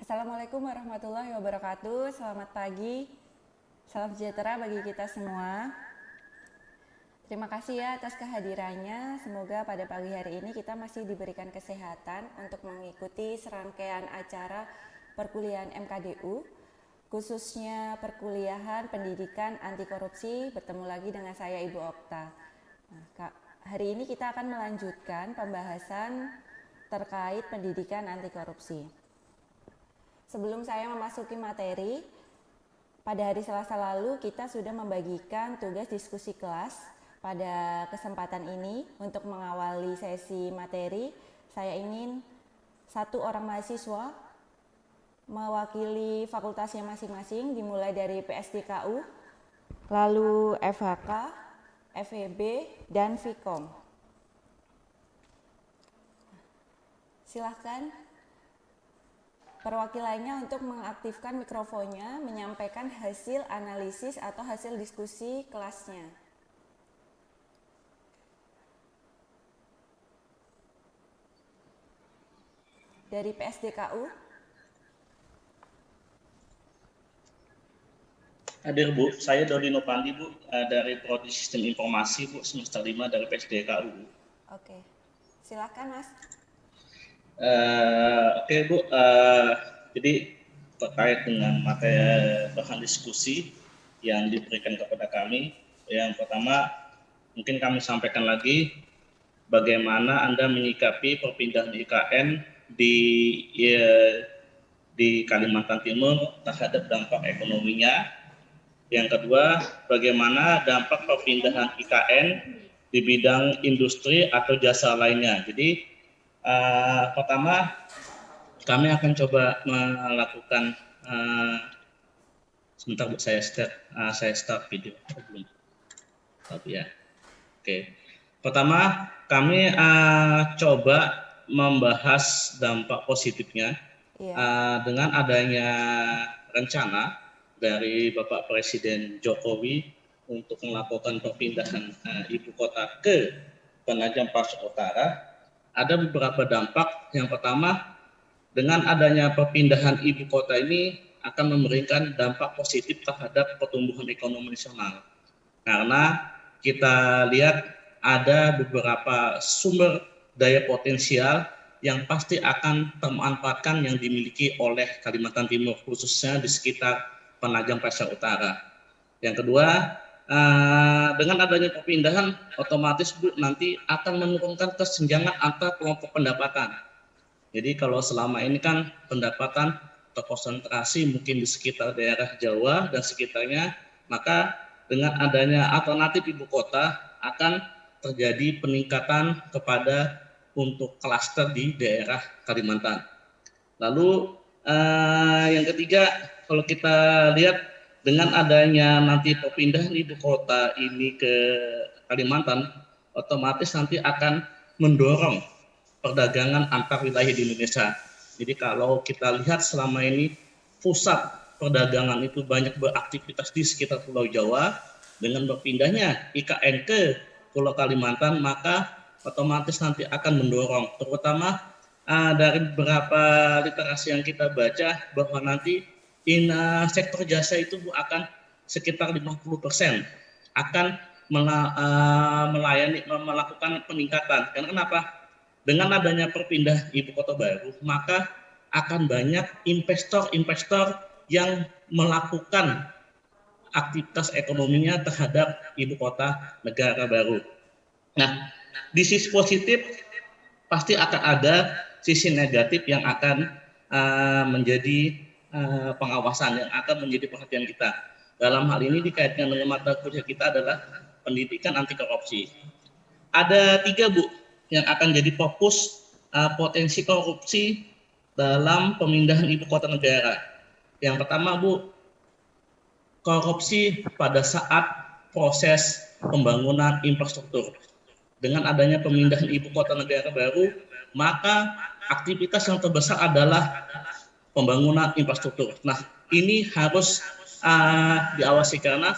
Assalamualaikum warahmatullahi wabarakatuh. Selamat pagi, salam sejahtera bagi kita semua. Terima kasih ya atas kehadirannya. Semoga pada pagi hari ini kita masih diberikan kesehatan untuk mengikuti serangkaian acara perkuliahan MKDU, khususnya perkuliahan pendidikan anti korupsi. Bertemu lagi dengan saya Ibu Okta. Nah, hari ini kita akan melanjutkan pembahasan terkait pendidikan anti korupsi. Sebelum saya memasuki materi, pada hari Selasa lalu kita sudah membagikan tugas diskusi kelas. Pada kesempatan ini, untuk mengawali sesi materi, saya ingin satu orang mahasiswa mewakili fakultasnya masing-masing, dimulai dari PSDKU, lalu FHK, FEB, dan Vkom. Silahkan perwakilannya untuk mengaktifkan mikrofonnya, menyampaikan hasil analisis atau hasil diskusi kelasnya. Dari PSDKU. Hadir Bu, saya Dodi Nopandi Bu, dari Prodi Sistem Informasi Bu, semester 5 dari PSDKU. Oke, silakan Mas. Oke Bu, jadi terkait dengan materi bahan diskusi yang diberikan kepada kami, yang pertama mungkin kami sampaikan lagi bagaimana Anda menyikapi perpindahan IKN di Kalimantan Timur terhadap dampak ekonominya. Yang kedua, bagaimana dampak perpindahan IKN di bidang industri atau jasa lainnya. Jadi pertama kami akan coba melakukan sebentar Bu, saya start video belum. Tapi ya. Oke. Pertama, kami coba membahas dampak positifnya dengan adanya rencana dari Bapak Presiden Jokowi untuk melakukan perpindahan ibu kota ke Penajam Pasir Utara. Ada beberapa dampak. Yang pertama, dengan adanya perpindahan ibu kota ini akan memberikan dampak positif terhadap pertumbuhan ekonomi nasional. Karena kita lihat ada beberapa sumber daya potensial yang pasti akan termanfaatkan yang dimiliki oleh Kalimantan Timur, khususnya di sekitar Penajam Pasir Utara. Yang kedua, dengan adanya perpindahan, otomatis Bu, nanti akan menurunkan kesenjangan antar kelompok pendapatan. Jadi kalau selama ini kan pendapatan terkonsentrasi mungkin di sekitar daerah Jawa dan sekitarnya, maka dengan adanya alternatif ibu kota akan terjadi peningkatan kepada untuk klaster di daerah Kalimantan. Lalu yang ketiga, kalau kita lihat dengan adanya nanti perpindahan ibu kota ini ke Kalimantan, otomatis nanti akan mendorong perdagangan antar wilayah di Indonesia. Jadi kalau kita lihat selama ini pusat perdagangan itu banyak beraktivitas di sekitar Pulau Jawa, dengan berpindahnya IKN ke Pulau Kalimantan, maka otomatis nanti akan mendorong, terutama dari beberapa literasi yang kita baca, bahwa nanti sektor jasa itu akan sekitar 50% akan melakukan peningkatan. Karena kenapa? Dengan adanya perpindahan ibu kota baru, maka akan banyak investor-investor yang melakukan aktivitas ekonominya terhadap ibu kota negara baru. Nah, di sisi positif pasti akan ada sisi negatif yang akan menjadi pengawasan, yang akan menjadi perhatian kita. Dalam hal ini dikaitkan dengan mata kuliah kita adalah pendidikan anti korupsi. Ada 3 Bu yang akan jadi fokus potensi korupsi dalam pemindahan ibu kota negara. Yang pertama Bu, korupsi pada saat proses pembangunan infrastruktur. Dengan adanya pemindahan ibu kota negara baru, maka aktivitas yang terbesar adalah pembangunan infrastruktur. Nah, ini harus diawasi karena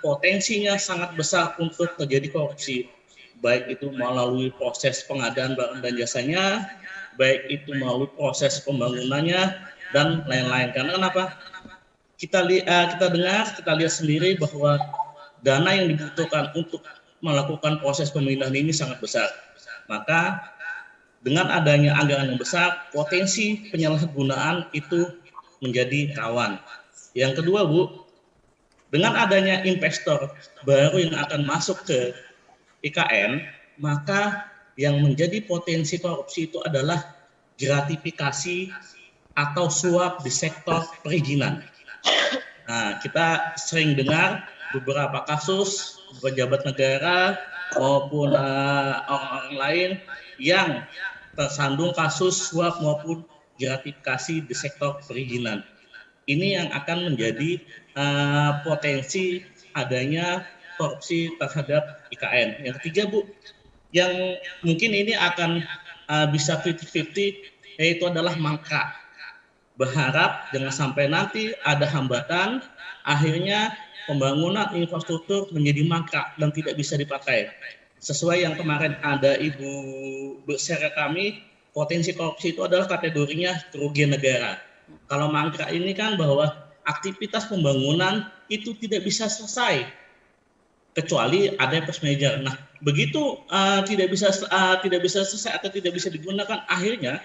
potensinya sangat besar untuk terjadi korupsi. Baik itu melalui proses pengadaan barang dan jasanya, baik itu melalui proses pembangunannya, dan lain-lain. Karena kenapa? Kita dengar, kita lihat sendiri bahwa dana yang dibutuhkan untuk melakukan proses pemindahan ini sangat besar. Maka dengan adanya anggaran yang besar, potensi penyalahgunaan itu menjadi rawan. Yang kedua, Bu, dengan adanya investor baru yang akan masuk ke IKN, maka yang menjadi potensi korupsi itu adalah gratifikasi atau suap di sektor perizinan. Nah, kita sering dengar beberapa kasus pejabat negara maupun orang-orang lain yang tersandung kasus suap maupun gratifikasi di sektor perizinan. Ini yang akan menjadi potensi adanya korupsi terhadap IKN. Yang ketiga, Bu, yang mungkin ini akan bisa 50-50, yaitu adalah mangkrak. Berharap jangan sampai nanti ada hambatan, akhirnya pembangunan infrastruktur menjadi mangkrak dan tidak bisa dipakai. Sesuai yang kemarin ada Ibu share kami, potensi korupsi itu adalah kategorinya kerugian negara. Kalau mangkrak ini kan bahwa aktivitas pembangunan itu tidak bisa selesai kecuali ada post major. Nah, begitu tidak bisa selesai atau tidak bisa digunakan, akhirnya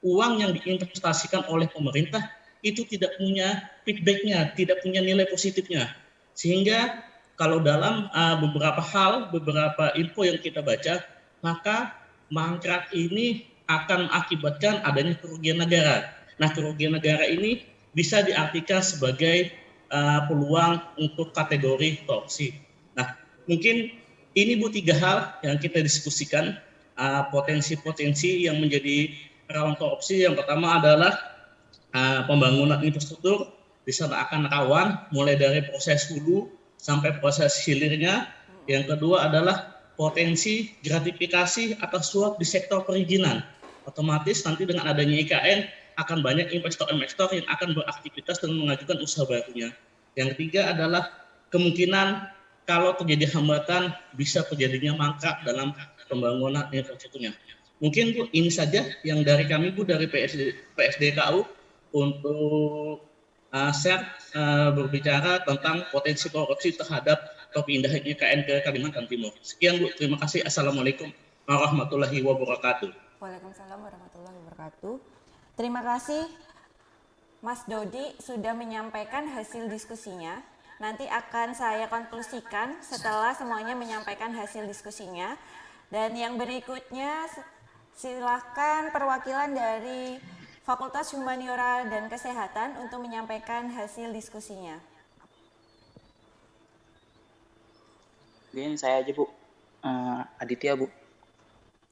uang yang diinvestasikan oleh pemerintah itu tidak punya feedbacknya, tidak punya nilai positifnya. Sehingga kalau dalam beberapa info yang kita baca, maka mangkrak ini akan mengakibatkan adanya kerugian negara. Nah, kerugian negara ini bisa diartikan sebagai peluang untuk kategori korupsi. Nah, mungkin ini Bu 3 hal yang kita diskusikan, potensi-potensi yang menjadi rawan korupsi. Yang pertama adalah pembangunan infrastruktur, di sana akan rawan mulai dari proses hulu sampai proses hilirnya. Yang kedua adalah potensi gratifikasi atau suap di sektor perizinan. Otomatis nanti dengan adanya IKN akan banyak investor-investor yang akan beraktivitas dan mengajukan usaha barunya. Yang ketiga adalah kemungkinan kalau terjadi hambatan bisa terjadinya mangkrak dalam pembangunan infrastrukturnya. Mungkin Bu, ini saja yang dari kami Bu dari PSDKU untuk share berbicara tentang potensi korupsi terhadap perpindahan IKN ke Kalimantan Timur. Sekian Bu, terima kasih. Assalamualaikum warahmatullahi wabarakatuh. Waalaikumsalam warahmatullahi wabarakatuh. Terima kasih Mas Dodi sudah menyampaikan hasil diskusinya. Nanti akan saya konklusikan setelah semuanya menyampaikan hasil diskusinya. Dan yang berikutnya silakan perwakilan dari Fakultas Humaniora dan Kesehatan untuk menyampaikan hasil diskusinya. Mungkin saya aja Bu, Aditya Bu.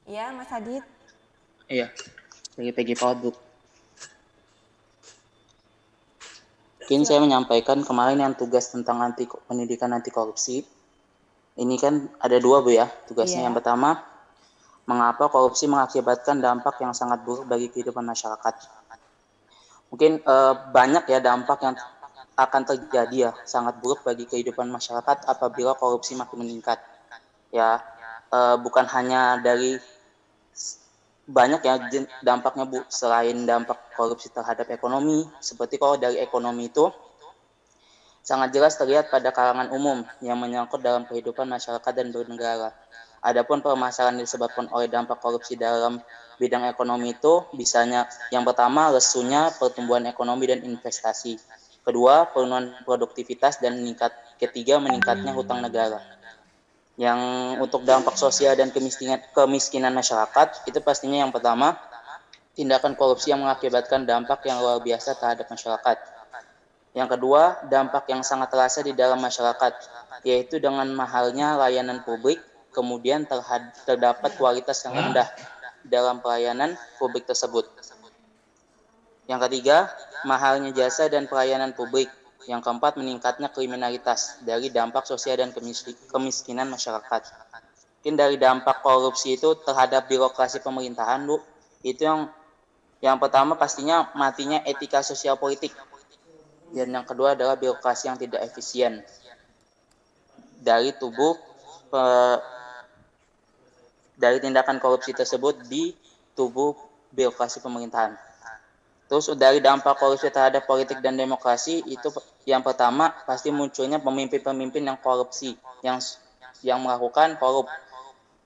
Iya Mas Adit. Iya, dari PG PAUD Bu. Mungkin saya menyampaikan kemarin yang tugas tentang pendidikan anti korupsi. Ini kan ada 2 Bu ya tugasnya. Yang pertama, mengapa korupsi mengakibatkan dampak yang sangat buruk bagi kehidupan masyarakat. Mungkin banyak ya dampak yang akan terjadi ya sangat buruk bagi kehidupan masyarakat apabila korupsi makin meningkat. Ya, bukan hanya dari banyak ya dampaknya Bu, selain dampak korupsi terhadap ekonomi. Seperti kalau dari ekonomi itu sangat jelas terlihat pada kalangan umum yang menyangkut dalam kehidupan masyarakat dan bernegara. Adapun permasalahan disebabkan oleh dampak korupsi dalam bidang ekonomi itu bisanya yang pertama lesunya pertumbuhan ekonomi dan investasi. Kedua, penurunan produktivitas dan ketiga meningkatnya hutang negara. Yang untuk dampak sosial dan kemiskinan masyarakat itu pastinya yang pertama tindakan korupsi yang mengakibatkan dampak yang luar biasa terhadap masyarakat. Yang kedua, dampak yang sangat terasa di dalam masyarakat, yaitu dengan mahalnya layanan publik, kemudian terdapat kualitas yang rendah dalam pelayanan publik tersebut. Yang ketiga, mahalnya jasa dan pelayanan publik. Yang keempat, meningkatnya kriminalitas dari dampak sosial dan kemiskinan masyarakat. Mungkin dari dampak korupsi itu terhadap birokrasi pemerintahan, Bu, itu yang pertama pastinya matinya etika sosial politik. Dan yang kedua adalah birokrasi yang tidak efisien dari tindakan korupsi tersebut di tubuh birokrasi pemerintahan. Terus dari dampak korupsi terhadap politik dan demokrasi itu yang pertama pasti munculnya pemimpin-pemimpin yang korupsi, yang melakukan korup.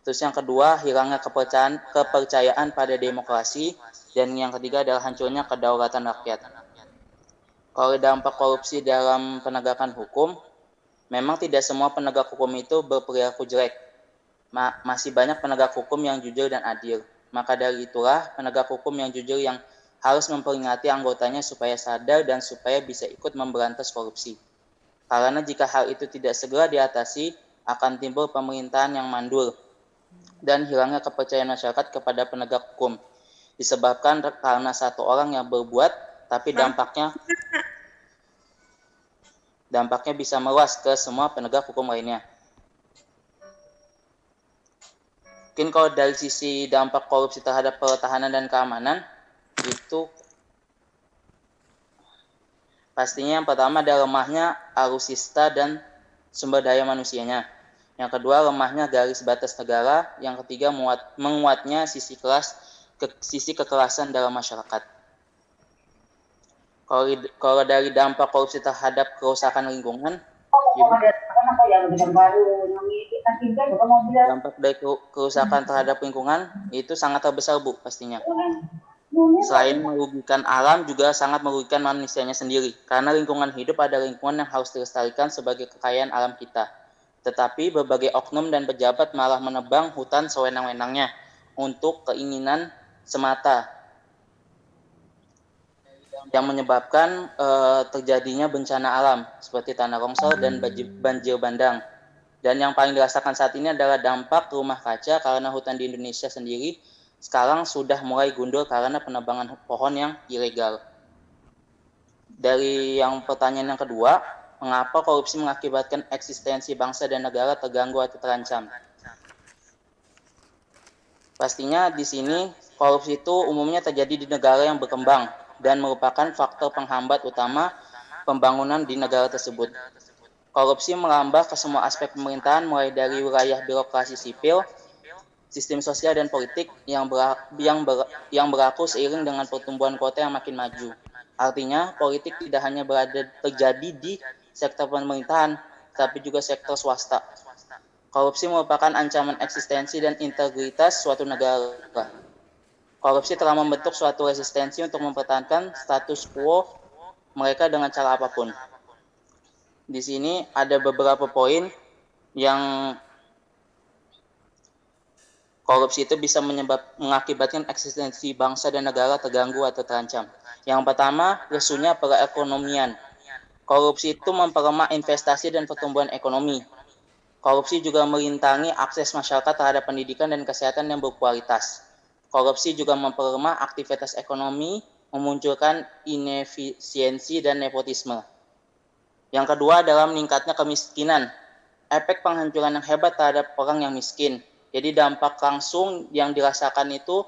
Terus yang kedua hilangnya kepercayaan pada demokrasi, dan yang ketiga adalah hancurnya kedaulatan rakyat. Kalau dampak korupsi dalam penegakan hukum, memang tidak semua penegak hukum itu berperilaku jelek. Masih banyak penegak hukum yang jujur dan adil. Maka dari itulah penegak hukum yang jujur yang harus memperingati anggotanya supaya sadar dan supaya bisa ikut memberantas korupsi. Karena jika hal itu tidak segera diatasi, akan timbul pemerintahan yang mandul dan hilangnya kepercayaan masyarakat kepada penegak hukum. Disebabkan karena satu orang yang berbuat, tapi dampaknya bisa meluas ke semua penegak hukum lainnya. Mungkin kalau dari sisi dampak korupsi terhadap pertahanan dan keamanan, itu pastinya yang pertama ada lemahnya alutsista dan sumber daya manusianya. Yang kedua lemahnya garis batas negara. Yang ketiga menguatnya sisi kekerasan dalam masyarakat. Kalau dari dampak korupsi terhadap kerusakan lingkungan, dampak dari kerusakan terhadap lingkungan itu sangat terbesar, Bu, pastinya. Selain merugikan alam, juga sangat merugikan manusianya sendiri. Karena lingkungan hidup adalah lingkungan yang harus dilestarikan sebagai kekayaan alam kita. Tetapi berbagai oknum dan pejabat malah menebang hutan sewenang-wenangnya untuk keinginan semata, yang menyebabkan terjadinya bencana alam seperti tanah longsor dan banjir bandang. Dan yang paling dirasakan saat ini adalah dampak rumah kaca, karena hutan di Indonesia sendiri sekarang sudah mulai gundul karena penebangan pohon yang ilegal. Dari yang pertanyaan yang kedua, mengapa korupsi mengakibatkan eksistensi bangsa dan negara terganggu atau terancam? Pastinya di sini korupsi itu umumnya terjadi di negara yang berkembang dan merupakan faktor penghambat utama pembangunan di negara tersebut. Korupsi merambah ke semua aspek pemerintahan, mulai dari wilayah birokrasi sipil, sistem sosial dan politik yang berlaku seiring dengan pertumbuhan kota yang makin maju. Artinya, politik tidak hanya terjadi di sektor pemerintahan, tapi juga sektor swasta. Korupsi merupakan ancaman eksistensi dan integritas suatu negara. Korupsi telah membentuk suatu resistensi untuk mempertahankan status quo mereka dengan cara apapun. Di sini ada beberapa poin yang korupsi itu bisa mengakibatkan eksistensi bangsa dan negara terganggu atau terancam. Yang pertama, lesunya perekonomian. Korupsi itu memperlemah investasi dan pertumbuhan ekonomi. Korupsi juga merintangi akses masyarakat terhadap pendidikan dan kesehatan yang berkualitas. Korupsi juga memperlemah aktivitas ekonomi, memunculkan inefisiensi dan nepotisme. Yang kedua adalah meningkatnya kemiskinan. Efek penghancuran yang hebat terhadap orang yang miskin. Jadi dampak langsung yang dirasakan itu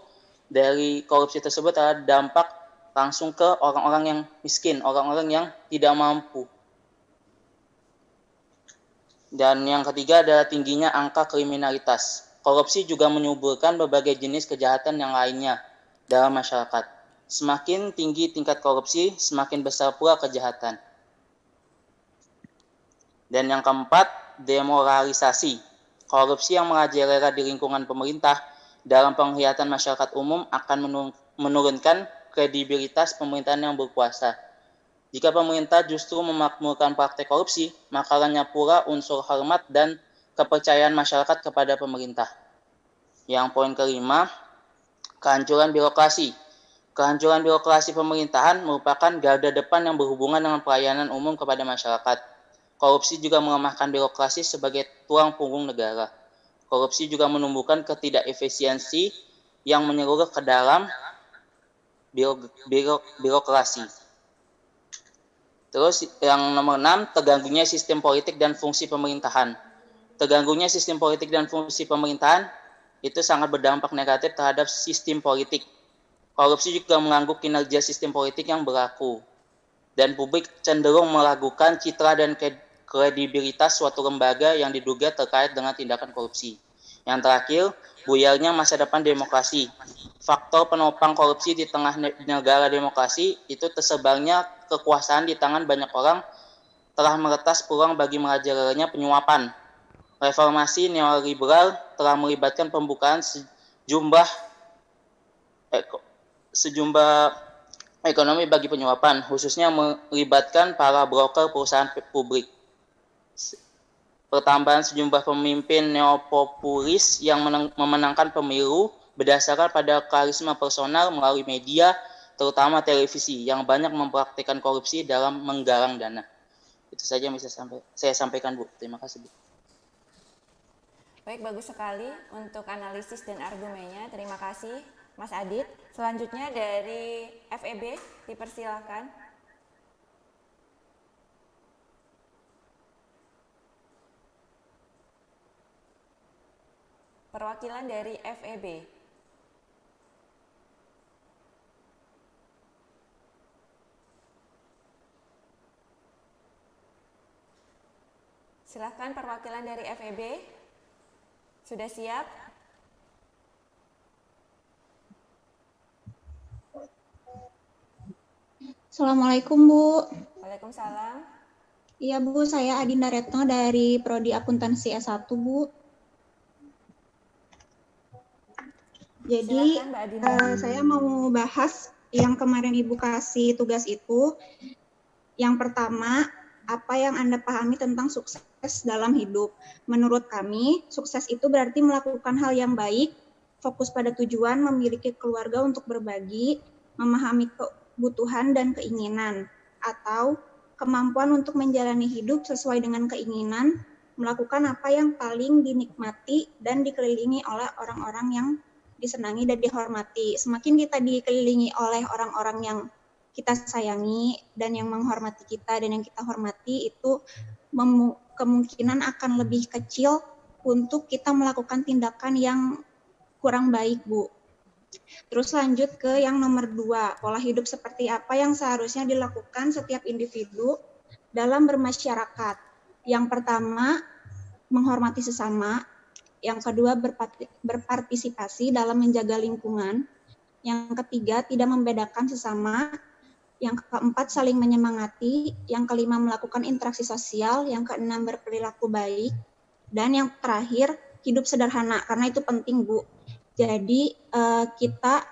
dari korupsi tersebut adalah dampak langsung ke orang-orang yang miskin, orang-orang yang tidak mampu. Dan yang ketiga adalah tingginya angka kriminalitas. Korupsi juga menyuburkan berbagai jenis kejahatan yang lainnya dalam masyarakat. Semakin tinggi tingkat korupsi, semakin besar pula kejahatan. Dan yang keempat, demoralisasi. Korupsi yang merajalela di lingkungan pemerintah dalam penglihatan masyarakat umum akan menurunkan kredibilitas pemerintahan yang berkuasa. Jika pemerintah justru memakmurkan praktek korupsi, maka lenyap pula unsur hormat dan kepercayaan masyarakat kepada pemerintah. Yang poin kelima, kehancuran birokrasi. Kehancuran birokrasi pemerintahan merupakan garda depan yang berhubungan dengan pelayanan umum kepada masyarakat. Korupsi juga melemahkan birokrasi sebagai tulang punggung negara. Korupsi juga menumbuhkan ketidakefisiensi yang menyeluruh ke dalam birokrasi. Terus yang nomor 6, terganggunya sistem politik dan fungsi pemerintahan. Terganggunya sistem politik dan fungsi pemerintahan itu sangat berdampak negatif terhadap sistem politik. Korupsi juga mengganggu kinerja sistem politik yang berlaku. Dan publik cenderung meragukan citra dan kredibilitas suatu lembaga yang diduga terkait dengan tindakan korupsi. Yang terakhir, buyarnya masa depan demokrasi. Faktor penopang korupsi di tengah negara demokrasi itu tersebarnya kekuasaan di tangan banyak orang telah meretas peluang bagi merajalelanya penyuapan. Reformasi neoliberal telah melibatkan pembukaan sejumlah ekonomi bagi penyuapan, khususnya melibatkan para broker perusahaan publik. Pertambahan sejumlah pemimpin neopopulis yang memenangkan pemilu berdasarkan pada karisma personal melalui media, terutama televisi, yang banyak mempraktikkan korupsi dalam menggalang dana. Itu saja yang bisa saya sampaikan, Bu. Terima kasih, Bu. Baik, bagus sekali untuk analisis dan argumennya. Terima kasih, Mas Adit. Selanjutnya dari FEB, dipersilakan. Perwakilan dari FEB. Silakan perwakilan dari FEB. Sudah siap? Assalamualaikum, Bu. Waalaikumsalam. Iya, Bu, saya Adinda Retno dari Prodi Akuntansi S1, Bu. Jadi, Silakan, Mbak Adinda. saya mau bahas yang kemarin Ibu kasih tugas itu. Yang pertama, apa yang Anda pahami tentang sukses dalam hidup? Menurut kami, sukses itu berarti melakukan hal yang baik, fokus pada tujuan, memiliki keluarga untuk berbagi, memahami kebutuhan dan keinginan, atau kemampuan untuk menjalani hidup sesuai dengan keinginan, melakukan apa yang paling dinikmati dan dikelilingi oleh orang-orang yang disenangi dan dihormati. Semakin kita dikelilingi oleh orang-orang yang kita sayangi dan yang menghormati kita dan yang kita hormati, itu kemungkinan akan lebih kecil untuk kita melakukan tindakan yang kurang baik, Bu. Terus lanjut ke yang nomor 2, pola hidup seperti apa yang seharusnya dilakukan setiap individu dalam bermasyarakat. Yang pertama, menghormati sesama. Yang kedua, berpartisipasi dalam menjaga lingkungan. Yang ketiga, tidak membedakan sesama. Yang keempat, saling menyemangati. Yang kelima, melakukan interaksi sosial. Yang keenam, berperilaku baik. Dan yang terakhir, hidup sederhana, karena itu penting, Bu. Jadi kita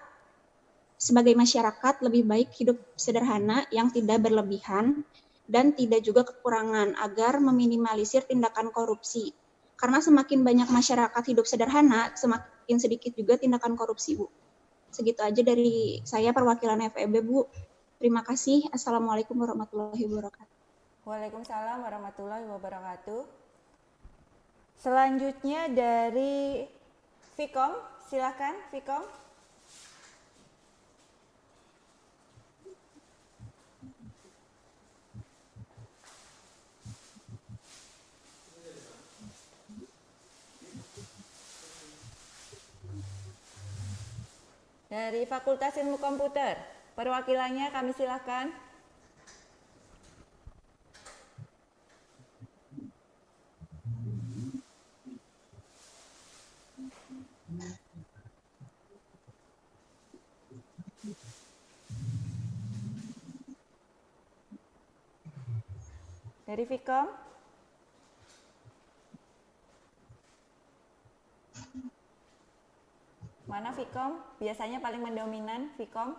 sebagai masyarakat lebih baik hidup sederhana yang tidak berlebihan dan tidak juga kekurangan agar meminimalisir tindakan korupsi. Karena semakin banyak masyarakat hidup sederhana, semakin sedikit juga tindakan korupsi, Bu. Segitu aja dari saya, perwakilan FEB, Bu. Terima kasih. Assalamualaikum warahmatullahi wabarakatuh. Waalaikumsalam warahmatullahi wabarakatuh. Selanjutnya dari Vkom, silakan Vkom. Dari Fakultas Ilmu Komputer, perwakilannya kami silakan. Dari Vkom. Mana Vkom? Biasanya paling mendominan Vkom.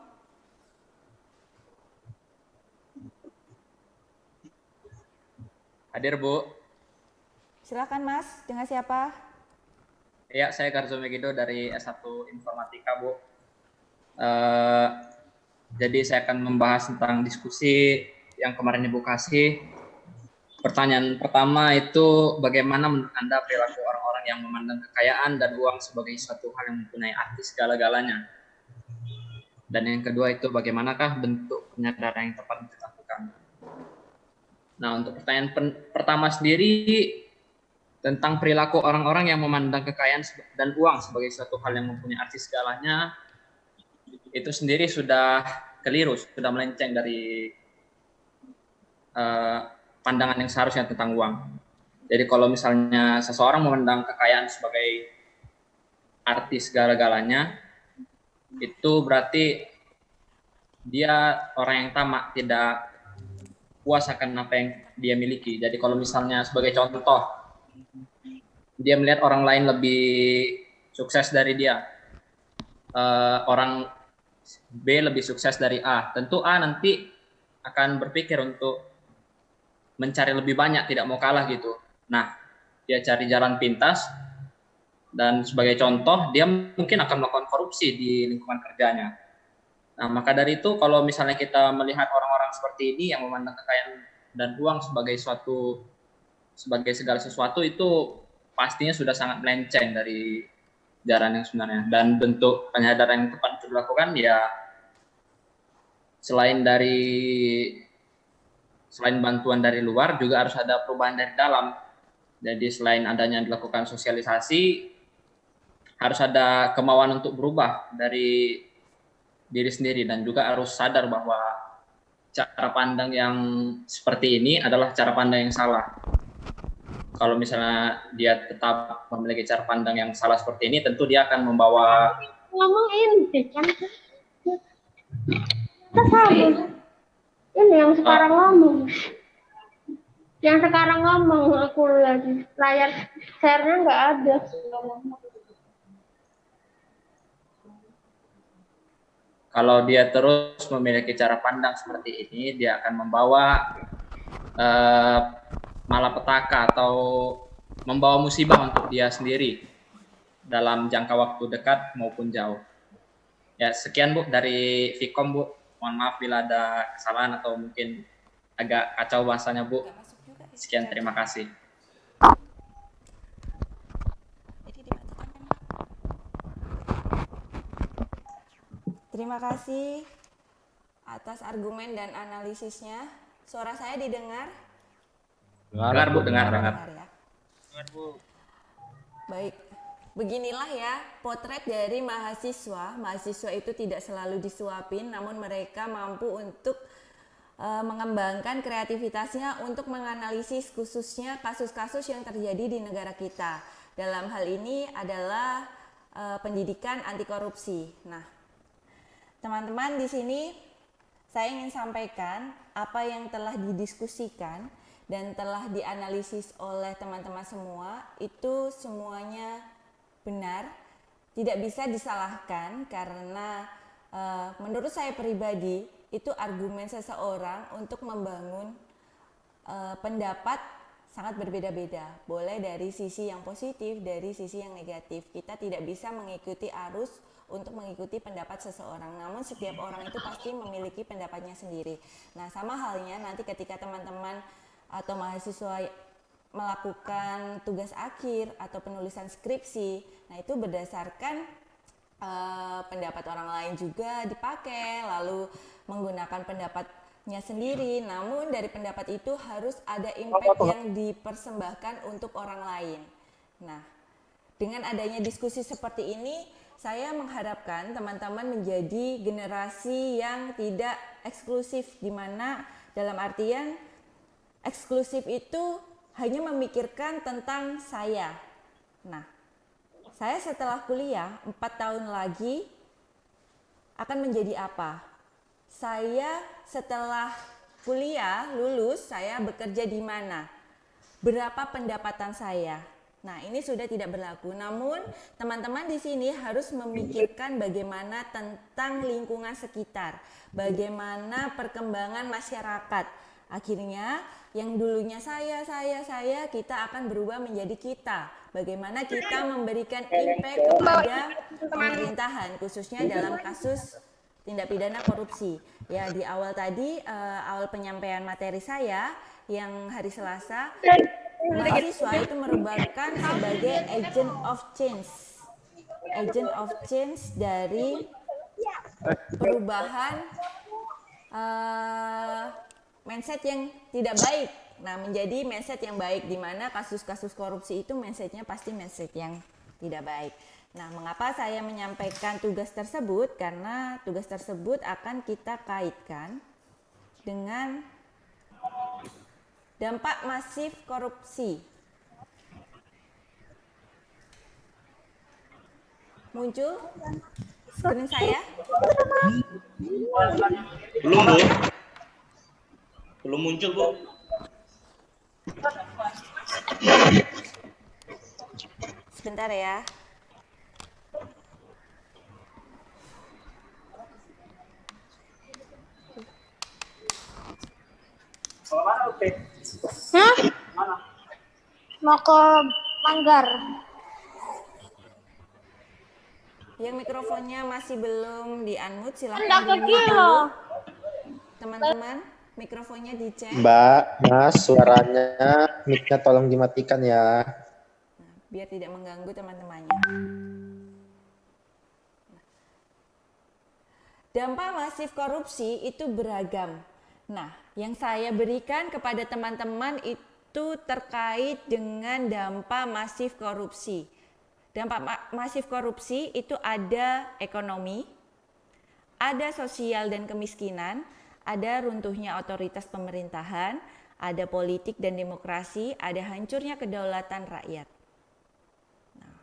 Hadir, Bu. Silakan Mas, dengan siapa? Ya, saya Garzo Megido dari S1 Informatika, Bu. Jadi saya akan membahas tentang diskusi yang kemarin Ibu kasih. Pertanyaan pertama itu, bagaimana menurut Anda perilaku orang-orang yang memandang kekayaan dan uang sebagai suatu hal yang mempunyai arti segala-galanya? Dan yang kedua itu, bagaimanakah bentuk penyadaran yang tepat untuk dilakukan? Nah, untuk pertanyaan pertama sendiri, tentang perilaku orang-orang yang memandang kekayaan dan uang sebagai suatu hal yang mempunyai arti segalanya, itu sendiri sudah keliru, sudah melenceng dari pandangan yang seharusnya tentang uang. Jadi kalau misalnya seseorang memandang kekayaan sebagai arti segala-galanya, itu berarti dia orang yang tamak, tidak puas akan apa yang dia miliki. Jadi kalau misalnya sebagai contoh, dia melihat orang lain lebih sukses dari dia, orang B lebih sukses dari A, tentu A nanti akan berpikir untuk mencari lebih banyak, tidak mau kalah gitu. Nah, dia cari jalan pintas, dan sebagai contoh, dia mungkin akan melakukan korupsi di lingkungan kerjanya. Nah, maka dari itu, kalau misalnya kita melihat orang-orang seperti ini yang memandang kekayaan dan uang sebagai segala sesuatu, itu pastinya sudah sangat melenceng dari jalan yang sebenarnya. Dan bentuk penyadaran yang tepat untuk dilakukan ya selain bantuan dari luar, juga harus ada perubahan dari dalam. Jadi selain adanya dilakukan sosialisasi, harus ada kemauan untuk berubah dari diri sendiri, dan juga harus sadar bahwa cara pandang yang seperti ini adalah cara pandang yang salah. Kalau misalnya dia tetap memiliki cara pandang yang salah seperti ini, tentu dia akan membawa ngomongin kan sama ini yang sekarang ngomong aku lihat layar share-nya nggak ada. Kalau dia terus memiliki cara pandang seperti ini, dia akan membawa malapetaka atau membawa musibah untuk dia sendiri dalam jangka waktu dekat maupun jauh. Ya, sekian Bu dari Vkom, Bu. Mohon maaf bila ada kesalahan atau mungkin agak kacau bahasanya, Bu. Sekian, terima kasih. Terima kasih atas argumen dan analisisnya. Suara saya didengar? Dengar, Bu, dengar. Ya. Baik, beginilah ya potret dari mahasiswa. Mahasiswa itu tidak selalu disuapin, namun mereka mampu untuk mengembangkan kreativitasnya untuk menganalisis khususnya kasus-kasus yang terjadi di negara kita. Dalam hal ini adalah pendidikan anti korupsi. Nah, teman-teman, di sini saya ingin sampaikan apa yang telah didiskusikan dan telah dianalisis oleh teman-teman semua, itu semuanya benar, tidak bisa disalahkan karena menurut saya pribadi itu argumen seseorang untuk membangun pendapat sangat berbeda-beda. Boleh dari sisi yang positif, dari sisi yang negatif. Kita tidak bisa mengikuti arus untuk mengikuti pendapat seseorang. Namun setiap orang itu pasti memiliki pendapatnya sendiri. Nah, sama halnya nanti ketika teman-teman atau mahasiswa melakukan tugas akhir atau penulisan skripsi, nah itu berdasarkan pendapat orang lain juga dipakai, lalu menggunakan pendapatnya sendiri. Namun dari pendapat itu harus ada impact yang dipersembahkan untuk orang lain. Nah, dengan adanya diskusi seperti ini, saya mengharapkan teman-teman menjadi generasi yang tidak eksklusif, di mana dalam artian eksklusif itu hanya memikirkan tentang saya. Nah, saya setelah kuliah 4 tahun lagi akan menjadi apa? Saya setelah kuliah lulus, saya bekerja di mana? Berapa pendapatan saya? Nah, ini sudah tidak berlaku. Namun, teman-teman di sini harus memikirkan bagaimana tentang lingkungan sekitar, bagaimana perkembangan masyarakat. Akhirnya, yang dulunya saya, kita akan berubah menjadi kita. Bagaimana kita memberikan impact kepada pemerintahan, khususnya dalam kasus tindak pidana korupsi. Ya, di awal tadi, awal penyampaian materi saya yang hari Selasa, mahasiswa itu merupakan sebagai agent of change dari perubahan mindset yang tidak baik. Nah, menjadi mindset yang baik, di mana kasus-kasus korupsi itu mindsetnya pasti mindset yang tidak baik. Nah, mengapa saya menyampaikan tugas tersebut? Karena tugas tersebut akan kita kaitkan dengan dampak masif korupsi. Muncul screen saya? Belum, Bu. Belum muncul, Bu. Sebentar ya. Hah? Mau ke Manggar. Yang mikrofonnya masih belum di-unmute, silahkan Hendak ke di-mute Kilo. dulu. Teman-teman, mikrofonnya dicek. Mbak, Mas, suaranya mic-nya tolong dimatikan ya. Nah, biar tidak mengganggu teman-temannya. Dampak masif korupsi itu beragam. Nah, yang saya berikan kepada teman-teman itu terkait dengan dampak masif korupsi. Dampak masif korupsi itu ada ekonomi, ada sosial dan kemiskinan, ada runtuhnya otoritas pemerintahan, ada politik dan demokrasi, ada hancurnya kedaulatan rakyat. Nah,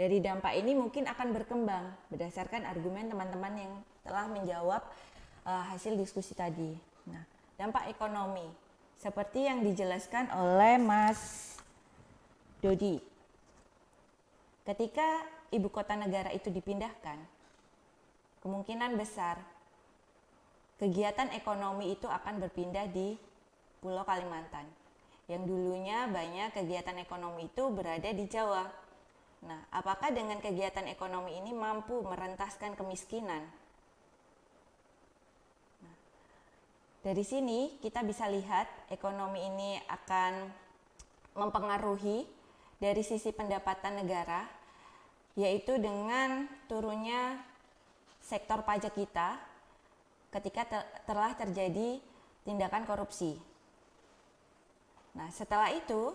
dari dampak ini mungkin akan berkembang berdasarkan argumen teman-teman yang telah menjawab hasil diskusi tadi. Nah, dampak ekonomi seperti yang dijelaskan oleh Mas Dodi. Ketika ibu kota negara itu dipindahkan, kemungkinan besar kegiatan ekonomi itu akan berpindah di Pulau Kalimantan. Yang dulunya banyak kegiatan ekonomi itu berada di Jawa. Nah, apakah dengan kegiatan ekonomi ini mampu merentaskan kemiskinan? Nah, dari sini kita bisa lihat ekonomi ini akan mempengaruhi dari sisi pendapatan negara, yaitu dengan turunnya sektor pajak kita ketika telah terjadi tindakan korupsi. Nah, setelah itu,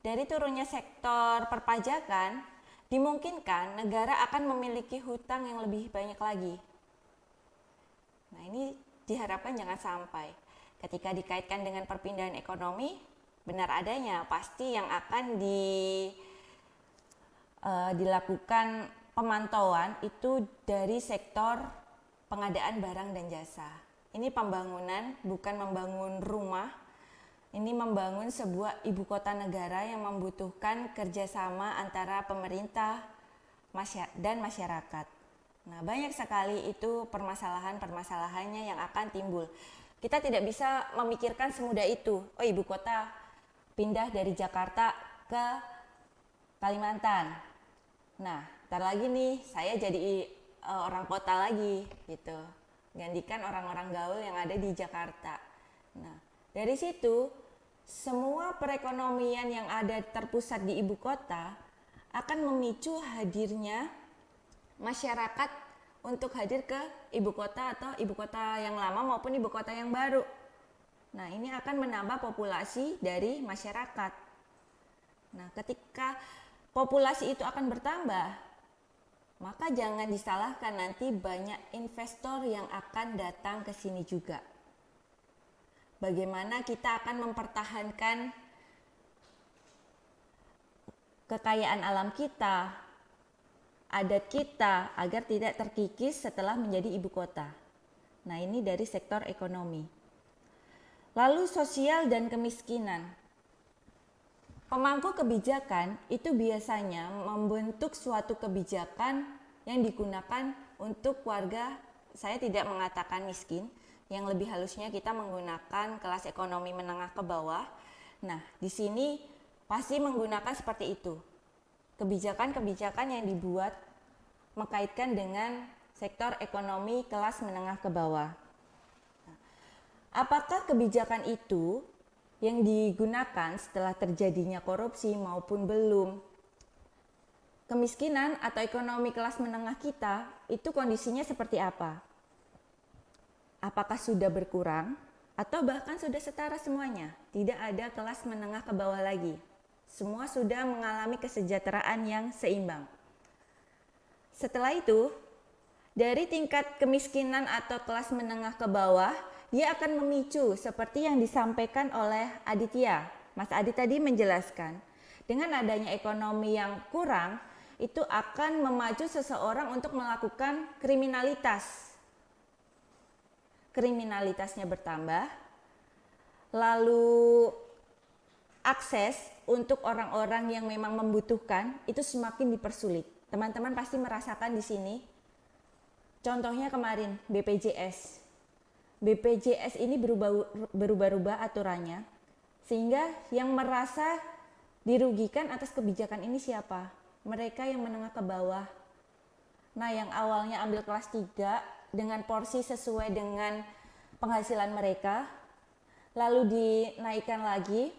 dari turunnya sektor perpajakan, dimungkinkan negara akan memiliki hutang yang lebih banyak lagi. Nah, ini diharapkan jangan sampai. Ketika dikaitkan dengan perpindahan ekonomi, benar adanya, pasti yang akan dilakukan pemantauan itu dari sektor pengadaan barang dan jasa. Ini pembangunan, bukan membangun rumah. Ini membangun sebuah ibu kota negara yang membutuhkan kerjasama antara pemerintah dan masyarakat. Nah, banyak sekali itu permasalahan-permasalahannya yang akan timbul. Kita tidak bisa memikirkan semudah itu. Oh, ibu kota pindah dari Jakarta ke Kalimantan. Nah, ntar lagi nih saya jadi orang kota lagi gitu. Gantikan orang-orang gaul yang ada di Jakarta. Nah, dari situ semua perekonomian yang ada terpusat di ibu kota akan memicu hadirnya masyarakat untuk hadir ke ibu kota atau ibu kota yang lama maupun ibu kota yang baru. Nah, ini akan menambah populasi dari masyarakat. Nah, ketika populasi itu akan bertambah, maka jangan disalahkan nanti banyak investor yang akan datang ke sini juga. Bagaimana kita akan mempertahankan kekayaan alam kita, adat kita agar tidak terkikis setelah menjadi ibu kota. Nah, ini dari sektor ekonomi. Lalu sosial dan kemiskinan. Pemangku kebijakan itu biasanya membentuk suatu kebijakan yang digunakan untuk warga, saya tidak mengatakan miskin, yang lebih halusnya kita menggunakan kelas ekonomi menengah ke bawah. Nah, di sini pasti menggunakan seperti itu. Kebijakan-kebijakan yang dibuat mengkaitkan dengan sektor ekonomi kelas menengah ke bawah. Nah, apakah kebijakan itu yang digunakan setelah terjadinya korupsi maupun belum? Kemiskinan atau ekonomi kelas menengah kita itu kondisinya seperti apa? Apakah sudah berkurang atau bahkan sudah setara semuanya? Tidak ada kelas menengah ke bawah lagi. Semua sudah mengalami kesejahteraan yang seimbang. Setelah itu, dari tingkat kemiskinan atau kelas menengah ke bawah, dia akan memicu seperti yang disampaikan oleh Aditya. Mas Adi tadi menjelaskan, dengan adanya ekonomi yang kurang, itu akan memacu seseorang untuk melakukan kriminalitas. Kriminalitasnya bertambah, lalu akses untuk orang-orang yang memang membutuhkan itu semakin dipersulit. Teman-teman pasti merasakan di sini. Contohnya kemarin BPJS. BPJS ini berubah-ubah aturannya, sehingga yang merasa dirugikan atas kebijakan ini siapa? Mereka yang menengah ke bawah. Nah, yang awalnya ambil kelas 3 dengan porsi sesuai dengan penghasilan mereka, lalu dinaikkan lagi,